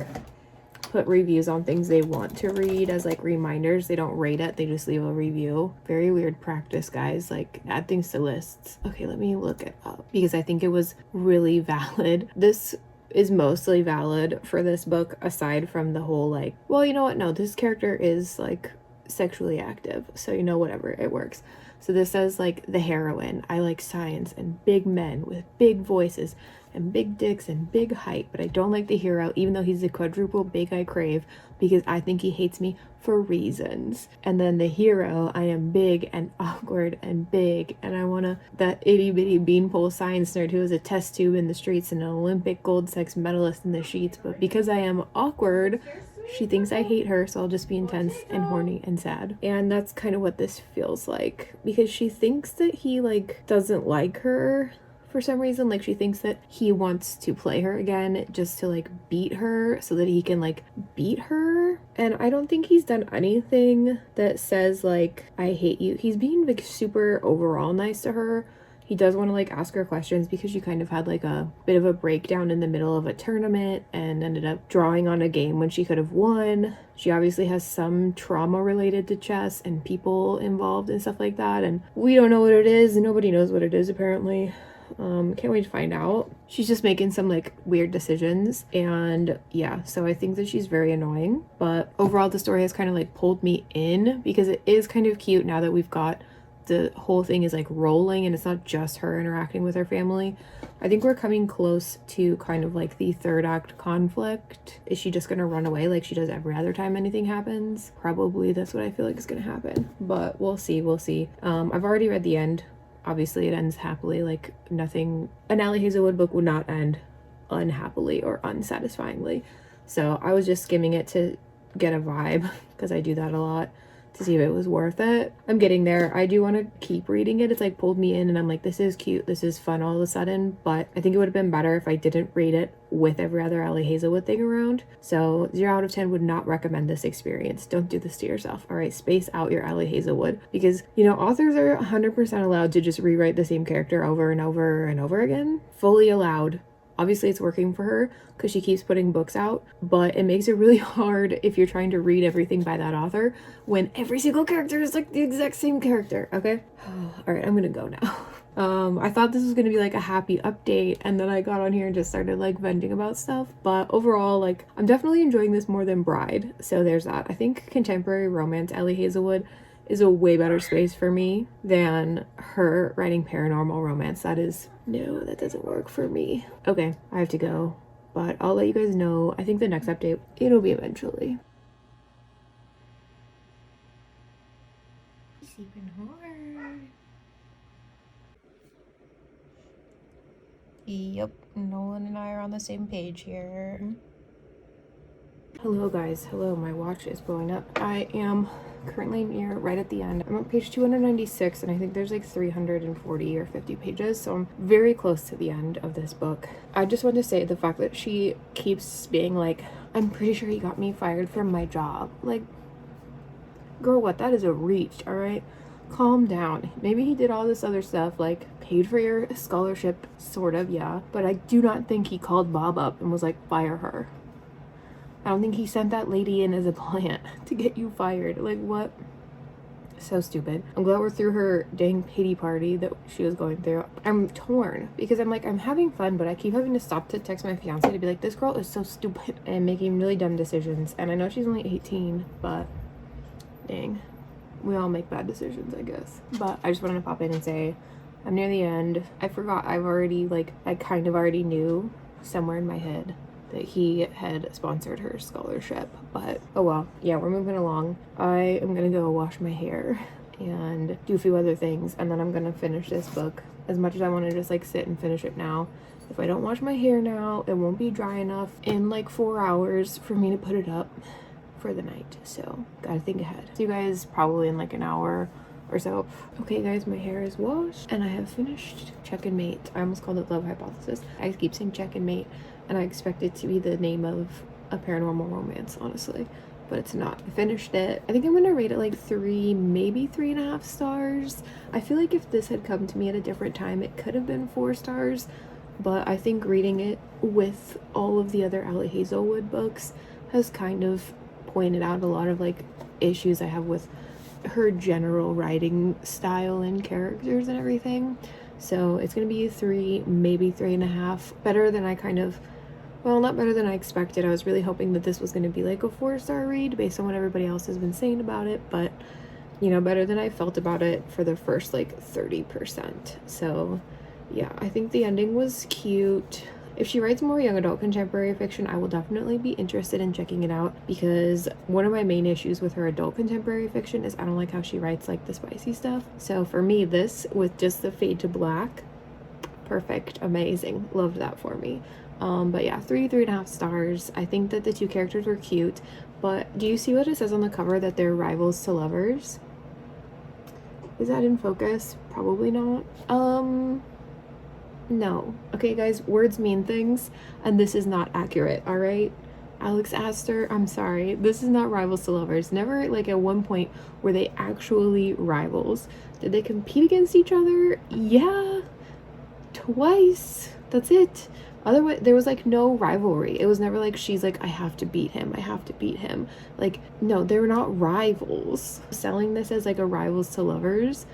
put reviews on things they want to read as like reminders? They don't rate it, they just leave a review. Very weird practice, guys. Like add things to lists. Okay, let me look it up because I think it was really valid. This is mostly valid for this book, aside from the whole like, well, you know what, no, this character is like sexually active, so you know, whatever, it works. So this says like the heroine. I like science and big men with big voices and big dicks and big height, but I don't like the hero, even though he's the quadruple big I crave, because I think he hates me for reasons. And then the hero, I am big and awkward and big, and I want that itty bitty beanpole science nerd who is a test tube in the streets and an Olympic gold sex medalist in the sheets, but because I am awkward, she thinks I hate her, so I'll just be intense and horny and sad. And that's kind of what this feels like, because she thinks that he like doesn't like her for some reason. Like she thinks that he wants to play her again just to like beat her so that he can like beat her. And I don't think he's done anything that says like I hate you. He's being like super overall nice to her. He does want to like ask her questions because she kind of had like a bit of a breakdown in the middle of a tournament and ended up drawing on a game when she could have won. She obviously has some trauma related to chess and people involved and stuff like that, and we don't know what it is. Nobody knows what it is apparently. Can't wait to find out. She's just making some like weird decisions, and yeah, so I think that she's very annoying, but overall the story has kind of like pulled me in because it is kind of cute now that we've got the whole thing is like rolling and it's not just her interacting with her family. I think we're coming close to kind of like the third act conflict. Is she just gonna run away like she does every other time anything happens? Probably that's what I feel like is gonna happen, but we'll see. I've already read the end. Obviously it ends happily. Like nothing, an Ali Hazelwood book would not end unhappily or unsatisfyingly, so I was just skimming it to get a vibe because I do that a lot, to see if it was worth it. I'm getting there. I do want to keep reading it. It's like pulled me in and I'm like, this is cute, this is fun all of a sudden, but I think it would have been better if I didn't read it with every other Ali Hazelwood thing around. So 0 out of 10 would not recommend this experience. Don't do this to yourself. All right, space out your Ali Hazelwood, because you know authors are 100% allowed to just rewrite the same character over and over and over again. Fully allowed. Obviously it's working for her because she keeps putting books out, but it makes it really hard if you're trying to read everything by that author when every single character is like the exact same character. Okay. All right, I'm gonna go now. I thought this was gonna be like a happy update, and then I got on here and just started like venting about stuff, but overall like I'm definitely enjoying this more than Bride, so there's that. I think contemporary romance Ali Hazelwood is a way better space for me than her writing paranormal romance. That doesn't work for me. Okay, I have to go, but I'll let you guys know. I think the next update, it'll be eventually. Sleeping hard. Yep, Nolan and I are on the same page here. Hello guys, hello, my watch is blowing up. I am currently right at the end. I'm on page 296 and I think there's like 340 or 50 pages, so I'm very close to the end of this book. I just want to say the fact that she keeps being like, I'm pretty sure he got me fired from my job. Like, girl, what? That is a reach, all right? Calm down. Maybe he did all this other stuff, like paid for your scholarship, sort of, yeah, but I do not think he called Bob up and was like, fire her. I don't think he sent that lady in as a plant to get you fired. Like, what? So stupid. I'm glad we're through her dang pity party that she was going through. I'm torn because I'm like, I'm having fun, but I keep having to stop to text my fiance to be like, this girl is so stupid and making really dumb decisions. And I know she's only 18, but dang, we all make bad decisions, I guess. But I just wanted to pop in and say I'm near the end. I forgot I kind of already knew somewhere in my head that he had sponsored her scholarship, but oh well. Yeah, we're moving along. I am gonna go wash my hair and do a few other things, and then I'm gonna finish this book. As much as I want to just like sit and finish it now, if I don't wash my hair now, it won't be dry enough in like 4 hours for me to put it up for the night, so gotta think ahead. See you guys probably in like an hour or so. Okay guys, my hair is washed and I have finished Check and Mate. I almost called it Love Hypothesis. I keep saying Check and Mate and I expect it to be the name of a paranormal romance, honestly, but it's not. I finished it. I think I'm gonna rate it like 3, maybe 3.5 stars. I feel like if this had come to me at a different time, it could have been 4 stars, but I think reading it with all of the other Ali Hazelwood books has kind of pointed out a lot of like issues I have with her general writing style and characters and everything. So it's gonna be 3, maybe 3.5. Better than I kind of, well, not better than I expected. I was really hoping that this was gonna be like a 4-star read based on what everybody else has been saying about it, but you know, better than I felt about it for the first like 30%. So yeah, I think the ending was cute. If she writes more young adult contemporary fiction, I will definitely be interested in checking it out, because one of my main issues with her adult contemporary fiction is I don't like how she writes like the spicy stuff. So for me, this with just the fade to black, perfect, amazing, loved that for me. But yeah, 3.5 stars. I think that the two characters were cute, but do you see what it says on the cover, that they're rivals to lovers? Is that in focus? Probably not. No. Okay, guys, words mean things, and this is not accurate, all right? Alex Astor, I'm sorry. This is not rivals to lovers. Never, like, at one point were they actually rivals. Did they compete against each other? Yeah. Twice. That's it. Otherwise, there was, like, no rivalry. It was never like she's like, I have to beat him. I have to beat him. Like, no, they're not rivals. Selling this as, like, a rivals to lovers,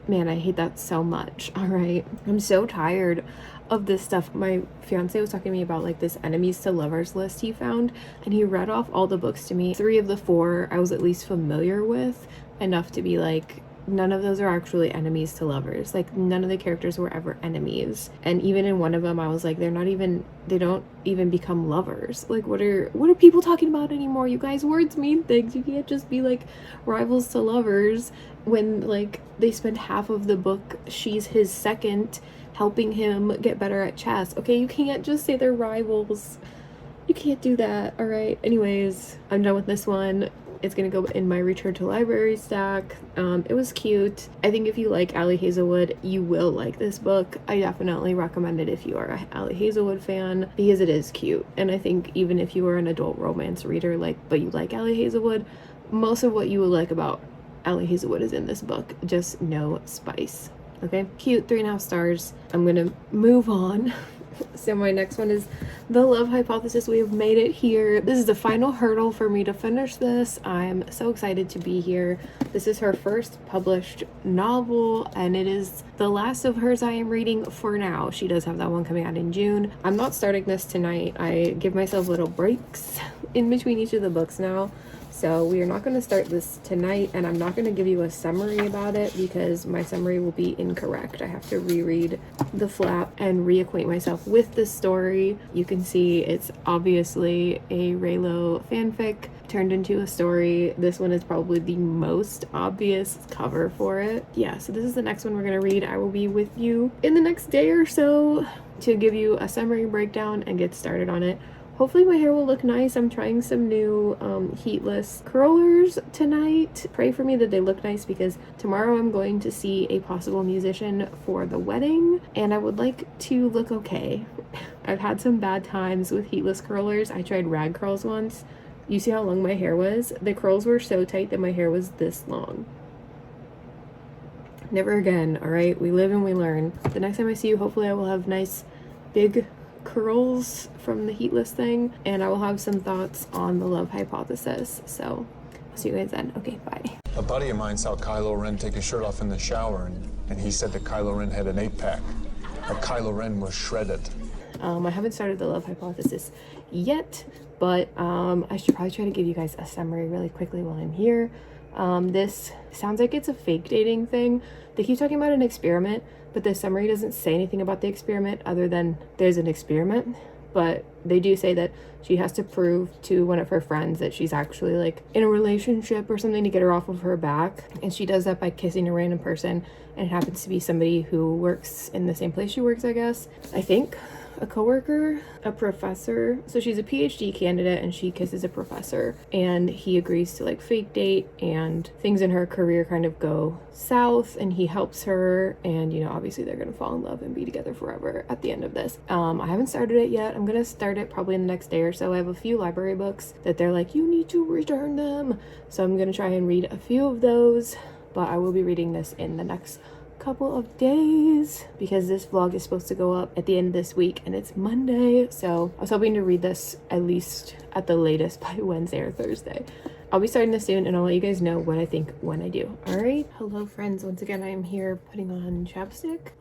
man, I hate that so much. All right, I'm so tired of this stuff. My fiance was talking to me about like this enemies to lovers list he found, and he read off all the books to me. 3 of the 4 I was at least familiar with enough to be like, none of those are actually enemies to lovers. Like, none of the characters were ever enemies. And even in one of them, I was like, they don't even become lovers. Like, what are people talking about anymore? You guys, words mean things. You can't just be like rivals to lovers when like they spend half of the book, she's his second, helping him get better at chess. Okay, you can't just say they're rivals. You can't do that. All right, anyways, I'm done with this one. It's gonna go in my return to library stack. It was cute. I think if you like Ali Hazelwood, you will like this book. I definitely recommend it if you are a Ali Hazelwood fan, because it is cute. And I think even if you are an adult romance reader, but you like Ali Hazelwood, most of what you will like about Ali Hazelwood is in this book, just no spice. Okay, cute, 3.5 stars. I'm gonna move on. So my next one is The Love Hypothesis. We have made it here. This is the final hurdle for me to finish this. I'm so excited to be here. This is her first published novel, and it is the last of hers I am reading for now. She does have that one coming out in June. I'm not starting this tonight. I give myself little breaks in between each of the books now. So we are not going to start this tonight, and I'm not going to give you a summary about it because my summary will be incorrect. I have to reread the flap and reacquaint myself with the story. You can see it's obviously a Raylo fanfic turned into a story. This one is probably the most obvious cover for it. Yeah, so this is the next one we're going to read. I will be with you in the next day or so to give you a summary breakdown and get started on it. Hopefully my hair will look nice. I'm trying some new heatless curlers tonight. Pray for me that they look nice, because tomorrow I'm going to see a possible musician for the wedding, and I would like to look okay. I've had some bad times with heatless curlers. I tried rag curls once. You see how long my hair was? The curls were so tight that my hair was this long. Never again, all right? We live and we learn. The next time I see you, hopefully I will have nice big curls from the heatless thing, and I will have some thoughts on The Love Hypothesis. So I'll see you guys then. Okay, bye. A buddy of mine saw Kylo Ren take his shirt off in the shower, and he said that Kylo Ren had an 8-pack. That Kylo Ren was shredded. I haven't started The Love Hypothesis yet, but I should probably try to give you guys a summary really quickly while I'm here. This sounds like it's a fake dating thing. They keep talking about an experiment, but the summary doesn't say anything about the experiment other than there's an experiment. But they do say that she has to prove to one of her friends that she's actually like in a relationship or something to get her off of her back. And she does that by kissing a random person, and it happens to be somebody who works in the same place she works, I guess. I think a coworker, a professor. So she's a PhD candidate and she kisses a professor, and he agrees to like fake date, and things in her career kind of go south, and he helps her, and you know, obviously they're gonna fall in love and be together forever at the end of this. I haven't started it yet. I'm gonna start it probably in the next day or so. I have a few library books that they're like, you need to return them, so I'm gonna try and read a few of those, but I will be reading this in the next couple of days because this vlog is supposed to go up at the end of this week and it's Monday, so I was hoping to read this at least at the latest by Wednesday or Thursday. I'll be starting this soon, and I'll let you guys know what I think when I do. All right, hello friends, once again I am here putting on chapstick.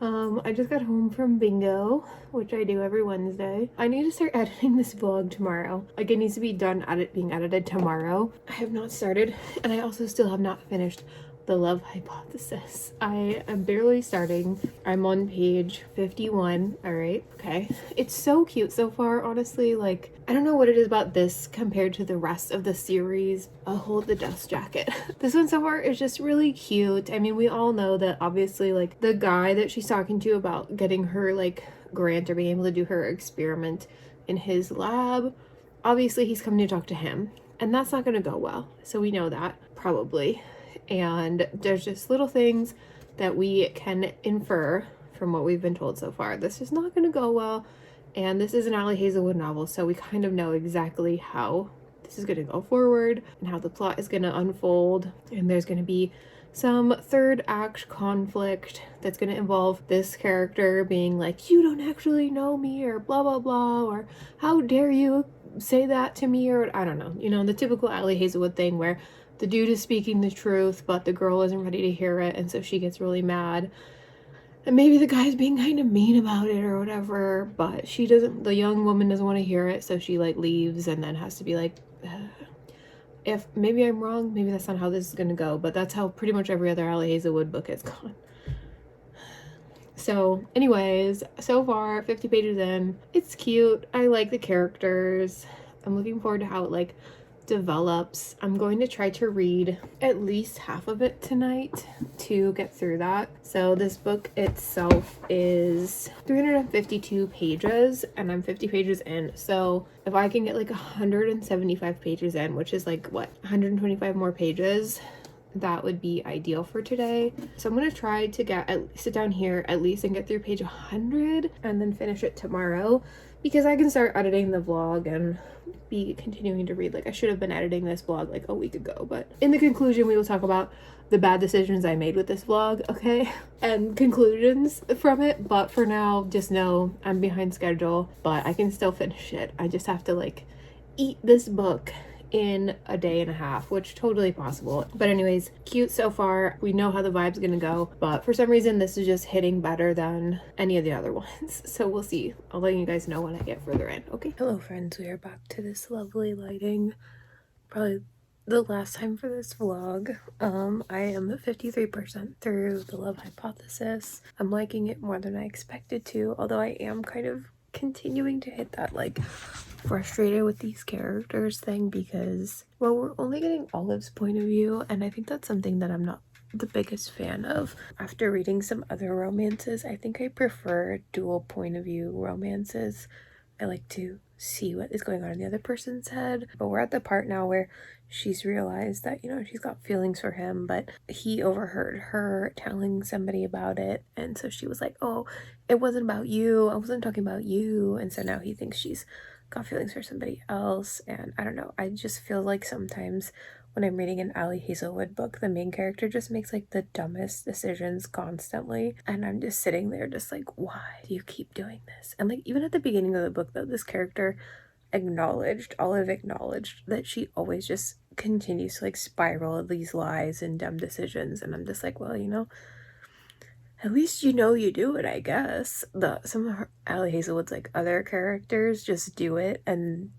I just got home from bingo, which I do every Wednesday. I need to start editing this vlog tomorrow. Like, it needs to be done being edited tomorrow. I have not started, and I also still have not finished The Love Hypothesis. I am barely starting. I'm on page 51. All right. Okay. It's so cute so far, honestly. Like, I don't know what it is about this compared to the rest of the series. I'll hold the dust jacket. This one so far is just really cute. I mean, we all know that obviously, like, the guy that she's talking to about getting her, like, grant or being able to do her experiment in his lab, obviously he's coming to talk to him. And that's not going to go well. So we know that, probably. And there's just little things that we can infer from what we've been told so far. This is not going to go well, and this is an Ali Hazelwood novel, so we kind of know exactly how this is going to go forward and how the plot is going to unfold. And there's going to be some third act conflict that's going to involve this character being like, you don't actually know me, or blah blah blah, or how dare you say that to me, or I don't know, you know, the typical Ali Hazelwood thing where the dude is speaking the truth, but the girl isn't ready to hear it, and so she gets really mad. And maybe the guy's being kind of mean about it or whatever, but the young woman doesn't want to hear it, so she, like, leaves and then has to be like, if maybe I'm wrong, maybe that's not how this is going to go, but that's how pretty much every other Ali Hazelwood book has gone. So, anyways, so far, 50 pages in, it's cute. I like the characters. I'm looking forward to how it, like, develops. I'm going to try to read at least half of it tonight to get through that. So this book itself is 352 pages and I'm 50 pages in. So if I can get like 175 pages in, which is like what, 125 more pages, that would be ideal for today. So I'm going to try to sit down here at least and get through page 100 and then finish it tomorrow, because I can start editing the vlog and be continuing to read. Like, I should have been editing this vlog like a week ago, but in the conclusion we will talk about the bad decisions I made with this vlog, okay, and conclusions from it. But for now, just know I'm behind schedule, but I can still finish it. I just have to like eat this book in a day and a half, which totally possible. But anyways, cute so far. We know how the vibe's gonna go, but for some reason this is just hitting better than any of the other ones, so we'll see. I'll let you guys know when I get further in. Okay, hello friends, we are back to this lovely lighting. Probably the last time for this vlog. I am 53% through The Love Hypothesis. I'm liking it more than I expected to, although I am kind of continuing to hit that like frustrated with these characters thing, because, well, we're only getting Olive's point of view, and I think that's something that I'm not the biggest fan of. After reading some other romances, I think I prefer dual point of view romances. I like to see what is going on in the other person's head. But we're at the part now where she's realized that, you know, she's got feelings for him, but he overheard her telling somebody about it, and so she was like, oh, it wasn't about you, I wasn't talking about you. And so now he thinks she's got feelings for somebody else. And I don't know, I just feel like sometimes when I'm reading an Ali Hazelwood book, the main character just makes like the dumbest decisions constantly, and I'm just sitting there just like, why do you keep doing this? And like, even at the beginning of the book though, this character Olive acknowledged that she always just continues to like spiral these lies and dumb decisions, and I'm just like, well, you know, at least you know you do it, I guess. Some of Ali Hazelwood's like other characters just do it and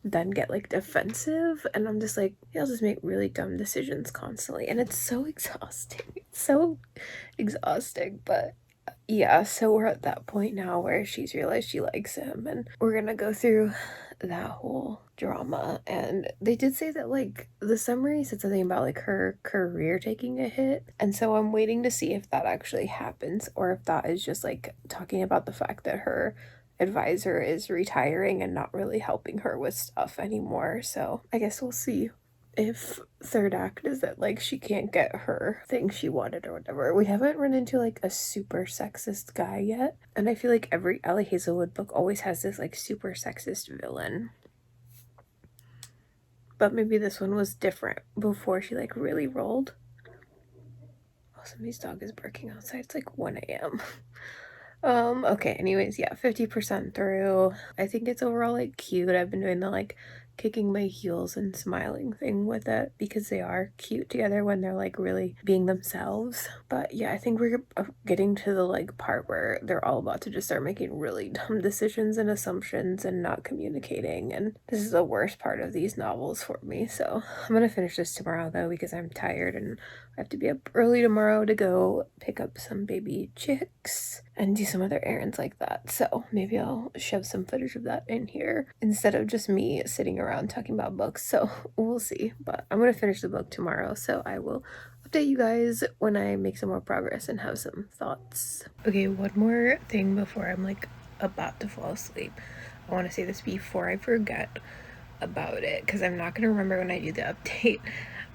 then get like defensive, and I'm just like, y'all just make really dumb decisions constantly, and it's so exhausting. It's so exhausting. But yeah, so we're at that point now where she's realized she likes him, and we're gonna go through that whole drama. And they did say that like the summary said something about like her career taking a hit, and so I'm waiting to see if that actually happens, or if that is just like talking about the fact that her advisor is retiring and not really helping her with stuff anymore. So I guess we'll see if third act is that like she can't get her thing she wanted or whatever. We haven't run into like a super sexist guy yet, and I feel like every Ali Hazelwood book always has this like super sexist villain, but maybe this one was different before she like really rolled. Oh, somebody's dog is barking outside. It's like 1 a.m. Okay, anyways, yeah, 50% through. I think it's overall like cute. I've been doing the like kicking my heels and smiling thing with it because they are cute together when they're like really being themselves. But yeah, I think we're getting to the like part where they're all about to just start making really dumb decisions and assumptions and not communicating, and this is the worst part of these novels for me. So I'm gonna finish this tomorrow though, because I'm tired and I have to be up early tomorrow to go pick up some baby chicks and do some other errands like that. So maybe I'll shove some footage of that in here instead of just me sitting around talking about books. So we'll see. But I'm going to finish the book tomorrow. So I will update you guys when I make some more progress and have some thoughts. Okay, one more thing before I'm like about to fall asleep. I want to say this before I forget about it because I'm not going to remember when I do the update.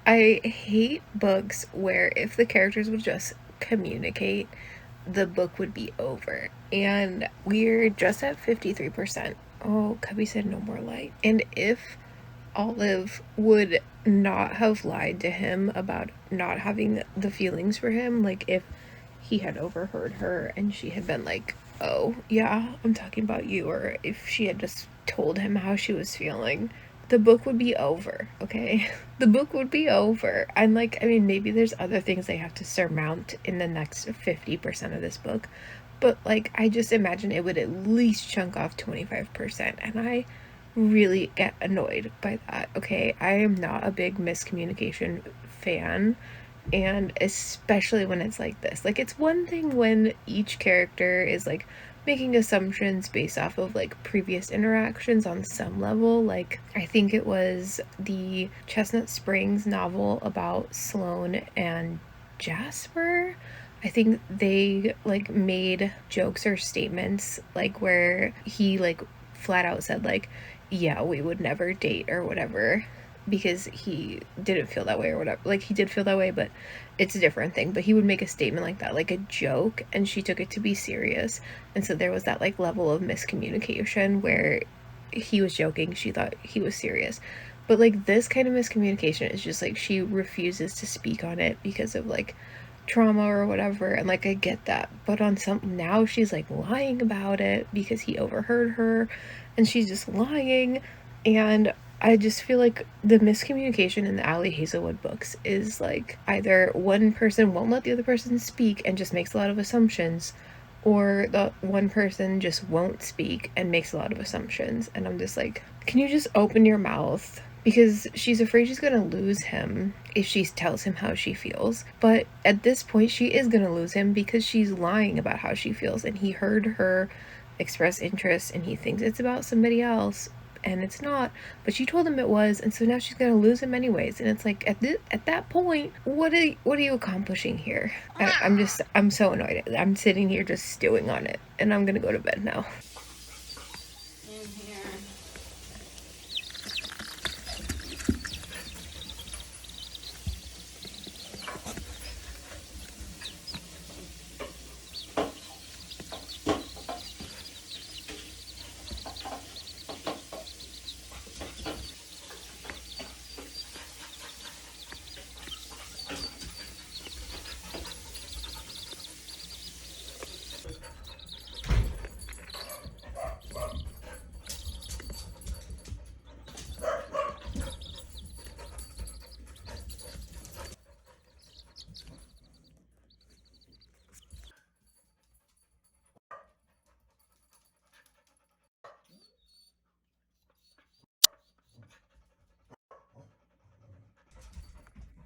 I hate books where if the characters would just communicate, the book would be over. And we're just at 53%. Oh, Cubby said no more light. And if Olive would not have lied to him about not having the feelings for him, like if he had overheard her and she had been like, oh yeah, I'm talking about you, or if she had just told him how she was feeling, the book would be over, okay? The book would be over. And like, I mean, maybe there's other things they have to surmount in the next 50% of this book, but like, I just imagine it would at least chunk off 25%, and I really get annoyed by that, okay? I am not a big miscommunication fan, and especially when it's like this. Like, it's one thing when each character is like making assumptions based off of like previous interactions on some level. Like, I think it was the Chestnut Springs novel about Sloane and Jasper. I think they like made jokes or statements like where he like flat out said like, yeah, we would never date or whatever, because he didn't feel that way or whatever. Like, he did feel that way, but it's a different thing. But he would make a statement like that, like a joke, and she took it to be serious. And so there was that like level of miscommunication where he was joking, she thought he was serious. But like, this kind of miscommunication is just like she refuses to speak on it because of like trauma or whatever, and like, I get that. But on some, now she's like lying about it because he overheard her, and she's just lying. And I just feel like the miscommunication in the Ali Hazelwood books is like either one person won't let the other person speak and just makes a lot of assumptions, or the one person just won't speak and makes a lot of assumptions. And I'm just like, can you just open your mouth? Because she's afraid she's gonna lose him if she tells him how she feels. But at this point, she is gonna lose him because she's lying about how she feels, and he heard her express interest and he thinks it's about somebody else, and it's not, but she told him it was, and so now she's gonna lose him anyways. And it's like, at that point, what are you accomplishing here? I'm so annoyed. I'm sitting here just stewing on it, and I'm gonna go to bed now.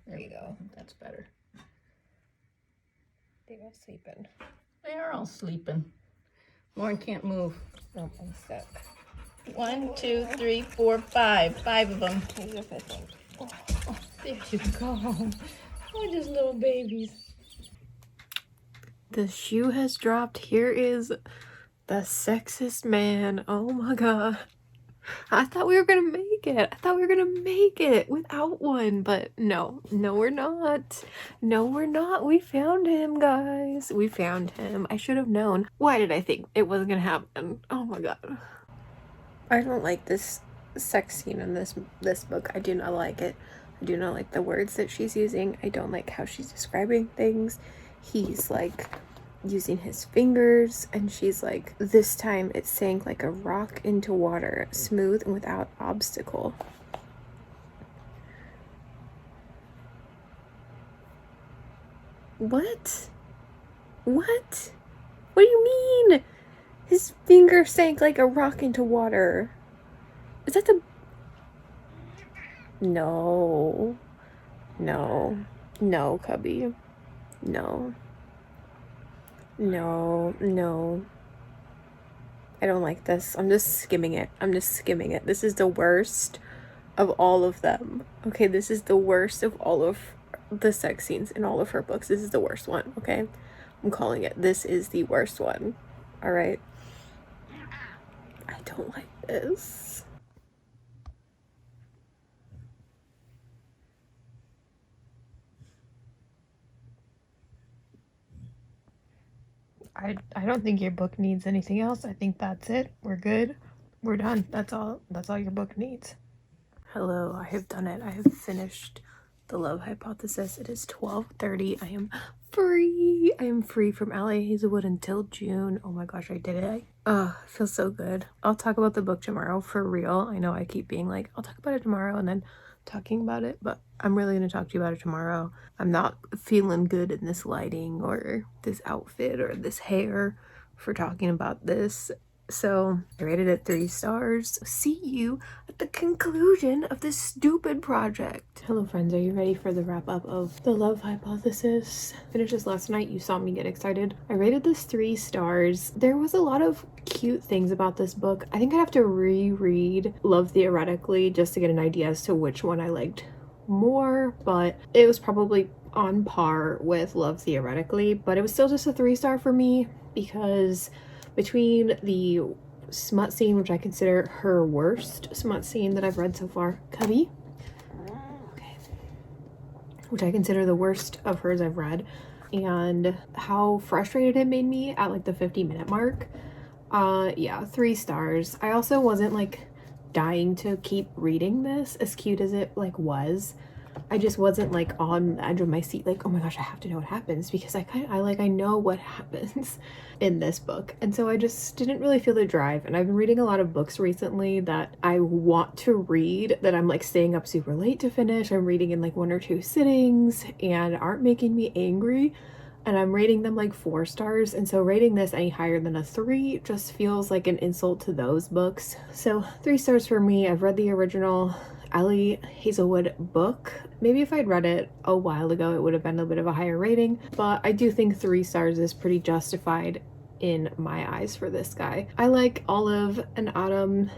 There you go. That's better. They are sleeping. They are all sleeping. Lauren can't move. Nope, I'm stuck. 1, 2, 3, 4, 5. 5 of them. Here's your fifth one. Oh, there you go. Oh, just little babies. The shoe has dropped. Here is the sexist man. Oh my god. I thought we were gonna make it. I thought we were gonna make it without one, but no, we're not. No, we're not. We found him, guys. We found him. I should have known. Why did I think it wasn't gonna happen? Oh my god. I don't like this sex scene in this book. I do not like it. I do not like the words that she's using. I don't like how she's describing things. He's like using his fingers, and she's like, this time it sank like a rock into water, smooth and without obstacle. What? What do you mean? His finger sank like a rock into water. Is that the... No. No, Cubby. No. No, no. I don't like this. I'm just skimming it. I'm just skimming it. This is the worst of all of them. Okay, this is the worst of all of the sex scenes in all of her books. This is the worst one, okay? I'm calling it. This is the worst one. All right? I don't like this. I don't think your book needs anything else. I think that's it. We're good. We're done. That's all your book needs. Hello, I have done it. I have finished The Love Hypothesis. It is 12:30. I am free. I am free from Ali Hazelwood until June. Oh my gosh, I did it. Oh, it feels so good. I'll talk about the book tomorrow for real. I know I keep being like, I'll talk about it tomorrow and then talking about it, but I'm really going to talk to you about it tomorrow. I'm not feeling good in this lighting or this outfit or this hair for talking about this. So I rated it 3 stars. See you at the conclusion of this stupid project. Hello friends, are you ready for the wrap up of The Love Hypothesis? Finished this last night. You saw me get excited. I rated this 3 stars. There was a lot of cute things about this book. I think I have to reread Love Theoretically just to get an idea as to which one I liked more, but it was probably on par with Love Theoretically, but it was still just a 3-star for me because between the smut scene, which I consider her worst smut scene that I've read so far, Cubby, okay, which I consider the worst of hers I've read, and how frustrated it made me at like the 50-minute mark, yeah, 3 stars. I also wasn't like dying to keep reading this, as cute as it like was. I just wasn't like on the edge of my seat like, oh my gosh, I have to know what happens, because I know what happens in this book, and so I just didn't really feel the drive. And I've been reading a lot of books recently that I want to read that I'm like staying up super late to finish. I'm reading in like 1 or 2 sittings and aren't making me angry, and I'm rating them like 4 stars, and so rating this any higher than a 3 just feels like an insult to those books. So 3 stars for me. I've read the original Ali Hazelwood book. Maybe if I'd read it a while ago it would have been a bit of a higher rating, but I do think 3 stars is pretty justified in my eyes for this guy. I like Olive and Autumn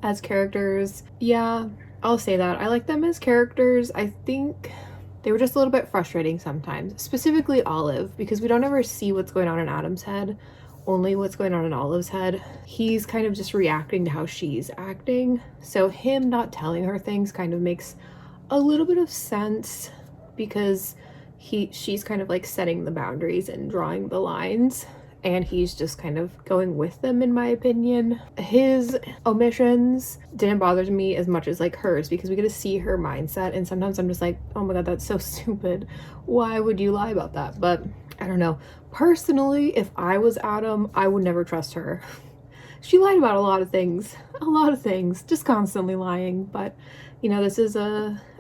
as characters. Yeah, I'll say that. I like them as characters. I think they were just a little bit frustrating sometimes, specifically Olive, because we don't ever see what's going on in Autumn's head, only what's going on in Olive's head. He's kind of just reacting to how she's acting, so him not telling her things kind of makes a little bit of sense, because she's kind of like setting the boundaries and drawing the lines, and he's just kind of going with them, in my opinion. His omissions didn't bother me as much as like hers, because we get to see her mindset, and sometimes I'm just like, oh my god, that's so stupid. Why would you lie about that? But I don't know. Personally, if I was Adam, I would never trust her. She lied about a lot of things, just constantly lying. But you know, this is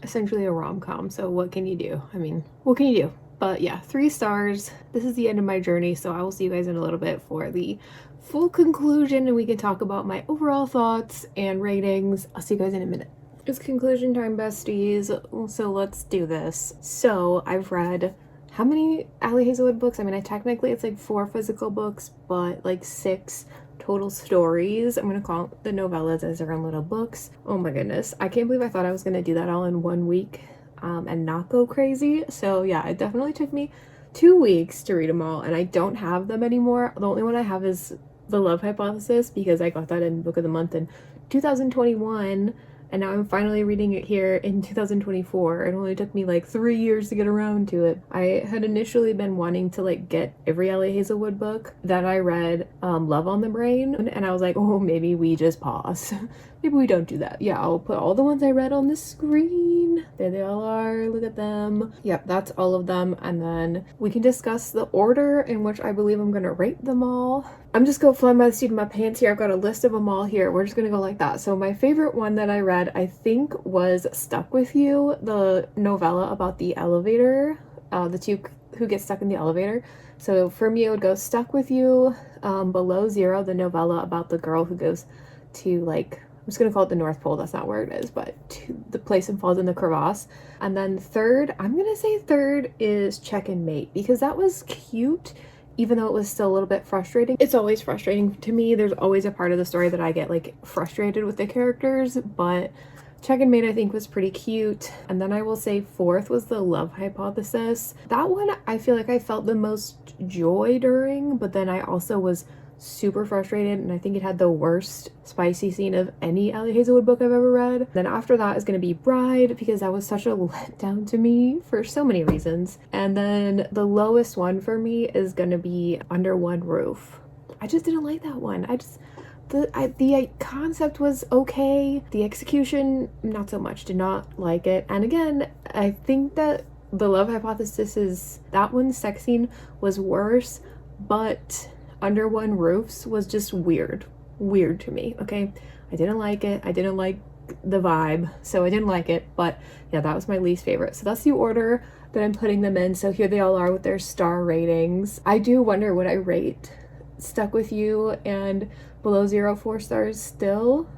essentially a rom-com, so what can you do? I mean, what can you do? But yeah, 3 stars. This is the end of my journey, so I will see you guys in a little bit for the full conclusion, and we can talk about my overall thoughts and ratings. I'll see you guys in a minute. It's conclusion time, besties, so let's do this. So I've read how many Ali Hazelwood books? I mean, technically it's like 4 physical books, but like 6 total stories. I'm gonna call the novellas as their own little books. Oh my goodness, I can't believe I thought I was gonna do that all in 1 week and not go crazy. So yeah, it definitely took me 2 weeks to read them all, and I don't have them anymore. The only one I have is The Love Hypothesis, because I got that in Book of the Month in 2021, and now I'm finally reading it here in 2024. It only took me like 3 years to get around to it. I had initially been wanting to like get every Ali Hazelwood book that I read, Love on the Brain, and I was like, oh, maybe we just pause. Maybe we don't do that. Yeah, I'll put all the ones I read on the screen. There they all are. Look at them. Yep, that's all of them. And then we can discuss the order in which I believe I'm going to rate them all. I'm just going to fly by the seat of my pants here. I've got a list of them all here. We're just going to go like that. So my favorite one that I read, I think, was Stuck With You, the novella about the elevator, the 2 who get stuck in the elevator. So for me, it would go Stuck With You, Below Zero, the novella about the girl who goes to like I'm just gonna call it the North Pole, that's not where it is, but the place that falls in the crevasse. And then third, I'm gonna say third is Check and Mate, because that was cute, even though it was still a little bit frustrating. It's always frustrating to me. There's always a part of the story that I get like frustrated with the characters, but Check and Mate I think was pretty cute. And then I will say fourth was the Love Hypothesis. That one I feel like I felt the most joy during, but then I also was super frustrated, and I think it had the worst spicy scene of any Ali Hazelwood book I've ever read. Then after that is going to be Bride, because that was such a letdown to me for so many reasons. And then the lowest one for me is going to be Under One Roof. I just didn't like that one. The concept was okay. The execution, not so much. Did not like it. And again, I think that the Love Hypothesis that one's sex scene was worse, but Under One Roof's was just weird to me. Okay, I didn't like it. I didn't like the vibe, so I didn't like it. But yeah, that was my least favorite. So that's the order that I'm putting them in. So here they all are with their star ratings. I do wonder what I rate Stuck With You and Below Zero 4 stars still.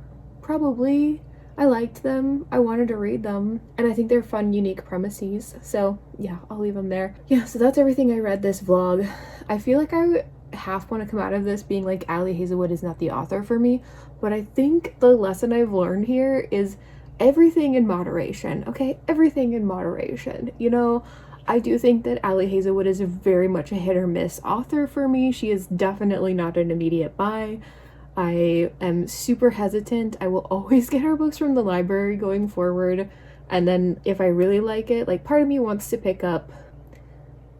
Probably. I liked them. I wanted to read them. And I think they're fun, unique premises. So yeah, I'll leave them there. Yeah, so that's everything I read this vlog. I feel like I half want to come out of this being like Ali Hazelwood is not the author for me, but I think the lesson I've learned here is everything in moderation. Okay, everything in moderation. You know, I do think that Ali Hazelwood is very much a hit or miss author for me. She is definitely not an immediate buy. I am super hesitant. I will always get her books from the library going forward, and then if I really like it, like part of me wants to pick up.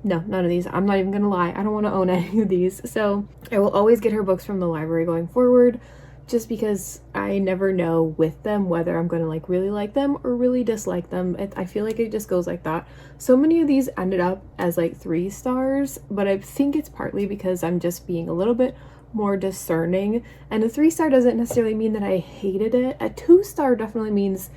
No, none of these. I'm not even gonna lie. I don't want to own any of these. So I will always get her books from the library going forward, just because I never know with them whether I'm gonna like really like them or really dislike them. I feel like it just goes like that. So many of these ended up as like 3 stars, but I think it's partly because I'm just being a little bit more discerning. And a 3-star doesn't necessarily mean that I hated it. A 2-star definitely means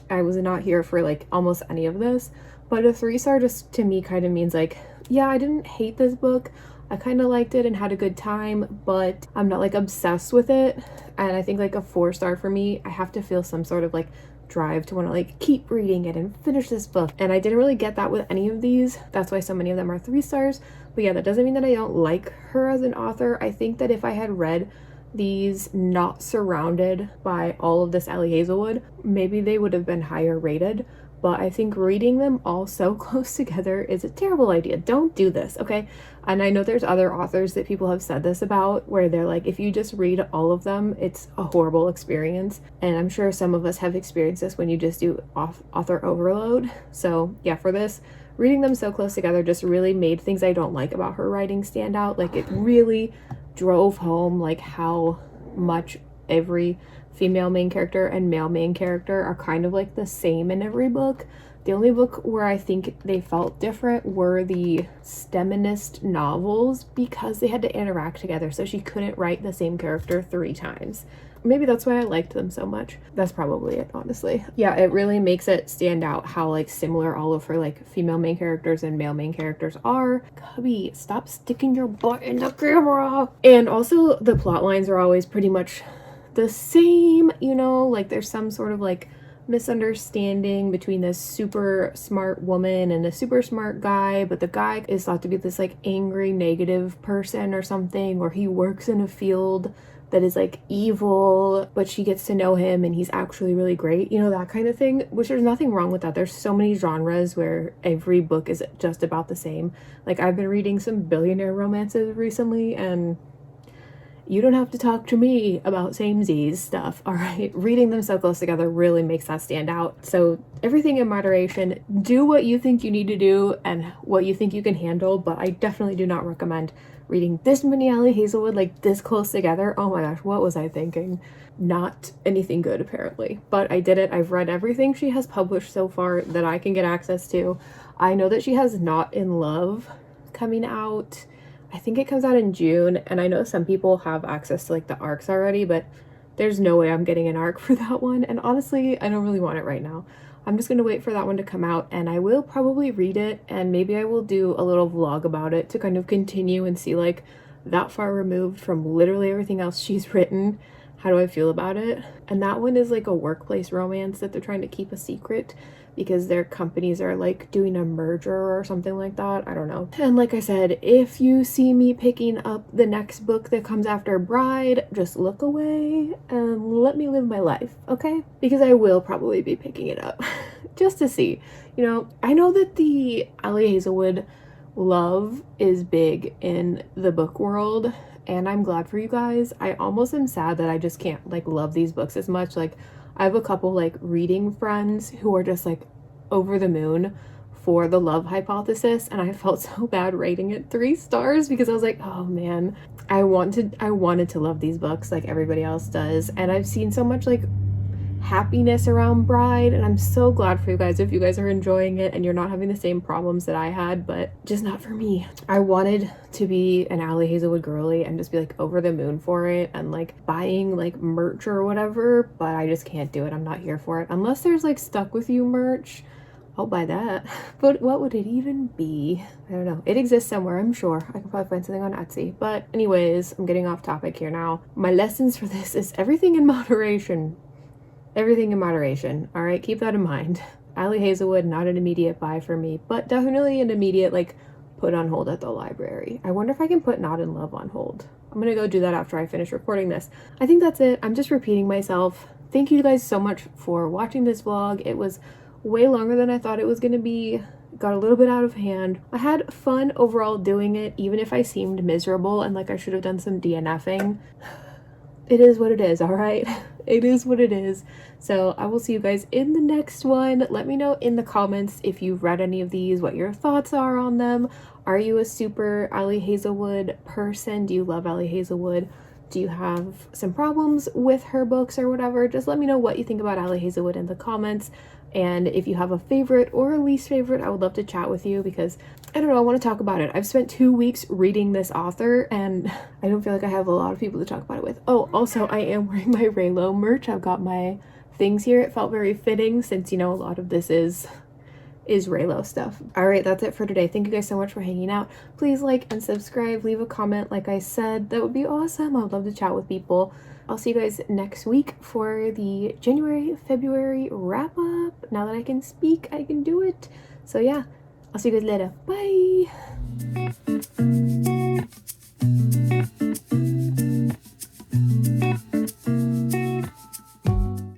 I was not here for like almost any of this. But a 3-star just to me kind of means like, yeah, I didn't hate this book. I kind of liked it and had a good time, but I'm not like obsessed with it. And I think like a 4-star for me, I have to feel some sort of like drive to want to like keep reading it and finish this book. And I didn't really get that with any of these. That's why so many of them are 3 stars. But yeah, that doesn't mean that I don't like her as an author. I think that if I had read these not surrounded by all of this Ali Hazelwood, maybe they would have been higher rated. But I think reading them all so close together is a terrible idea. Don't do this, okay? And I know there's other authors that people have said this about, where they're like, if you just read all of them, it's a horrible experience. And I'm sure some of us have experienced this when you just do author overload. So yeah, for this, reading them so close together just really made things I don't like about her writing stand out. Like it really drove home like how much every female main character and male main character are kind of like the same in every book. The only book where I think they felt different were the STEMinist novels, because they had to interact together, so she couldn't write the same character 3 times. Maybe that's why I liked them so much. That's probably it, honestly. Yeah, it really makes it stand out how like similar all of her like female main characters and male main characters are. Cubby, stop sticking your butt in the camera! And also the plot lines are always pretty much the same, you know, like there's some sort of like misunderstanding between this super smart woman and a super smart guy, but the guy is thought to be this like angry negative person or something, or he works in a field that is like evil, but she gets to know him and he's actually really great, you know, that kind of thing, which there's nothing wrong with that. There's so many genres where every book is just about the same. Like I've been reading some billionaire romances recently, and you don't have to talk to me about samesies stuff, all right? Reading them so close together really makes that stand out. So everything in moderation. Do what you think you need to do and what you think you can handle, but I definitely do not recommend reading this many Ali Hazelwood like this close together. Oh my gosh, what was I thinking? Not anything good apparently, but I did it. I've read everything she has published so far that I can get access to. I know that she has Not in Love coming out. I think it comes out in June, and I know some people have access to like the arcs already, but there's no way I'm getting an arc for that one, and honestly I don't really want it right now. I'm just gonna wait for that one to come out, and I will probably read it, and maybe I will do a little vlog about it to kind of continue and see like that far removed from literally everything else she's written how do I feel about it? And that one is like a workplace romance that they're trying to keep a secret because their companies are like doing a merger or something like that. I don't know. And like I said, if you see me picking up the next book that comes after Bride, just look away and let me live my life, okay? Because I will probably be picking it up just to see. You know, I know that the Ali Hazelwood love is big in the book world, and I'm glad for you guys. I almost am sad that I just can't like love these books as much. Like, I have a couple like reading friends who are just like over the moon for The Love Hypothesis, and I felt so bad rating it 3 stars because I was like, oh man, I wanted to love these books like everybody else does, and I've seen so much like happiness around Bride, and I'm so glad for you guys if you guys are enjoying it and you're not having the same problems that I had, but just not for me. I wanted to be an Ali Hazelwood girly and just be like over the moon for it and like buying like merch or whatever, but I just can't do it. I'm not here for it. Unless there's like Stuck With You merch, I'll buy that. But what would it even be? I don't know. It exists somewhere, I'm sure. I could probably find something on Etsy. But anyways, I'm getting off topic here now. My lessons for this is everything in moderation. Everything in moderation. All right, keep that in mind. Ali Hazelwood, not an immediate buy for me, but definitely an immediate like put on hold at the library. I wonder if I can put Not in Love on hold. I'm gonna go do that after I finish recording this. I think that's it. I'm just repeating myself. Thank you guys so much for watching this vlog. It was way longer than I thought it was gonna be. Got a little bit out of hand. I had fun overall doing it, even if I seemed miserable and like I should have done some DNFing. It is what it is, all right? It is what it is. So I will see you guys in the next one. Let me know in the comments if you've read any of these, what your thoughts are on them. Are you a super Ali Hazelwood person? Do you love Ali Hazelwood? Do you have some problems with her books or whatever? Just let me know what you think about Ali Hazelwood in the comments. And if you have a favorite or a least favorite, I would love to chat with you because, I don't know, I want to talk about it. I've spent 2 weeks reading this author and I don't feel like I have a lot of people to talk about it with. Oh, also, I am wearing my Raylo merch. I've got my things here. It felt very fitting since, you know, a lot of this is Raylo stuff. All right, that's it for today. Thank you guys so much for hanging out. Please like and subscribe, leave a comment. Like I said, that would be awesome. I would love to chat with people. I'll see you guys next week for the January, February wrap up. Now that I can speak, I can do it. So yeah, I'll see you guys later. Bye.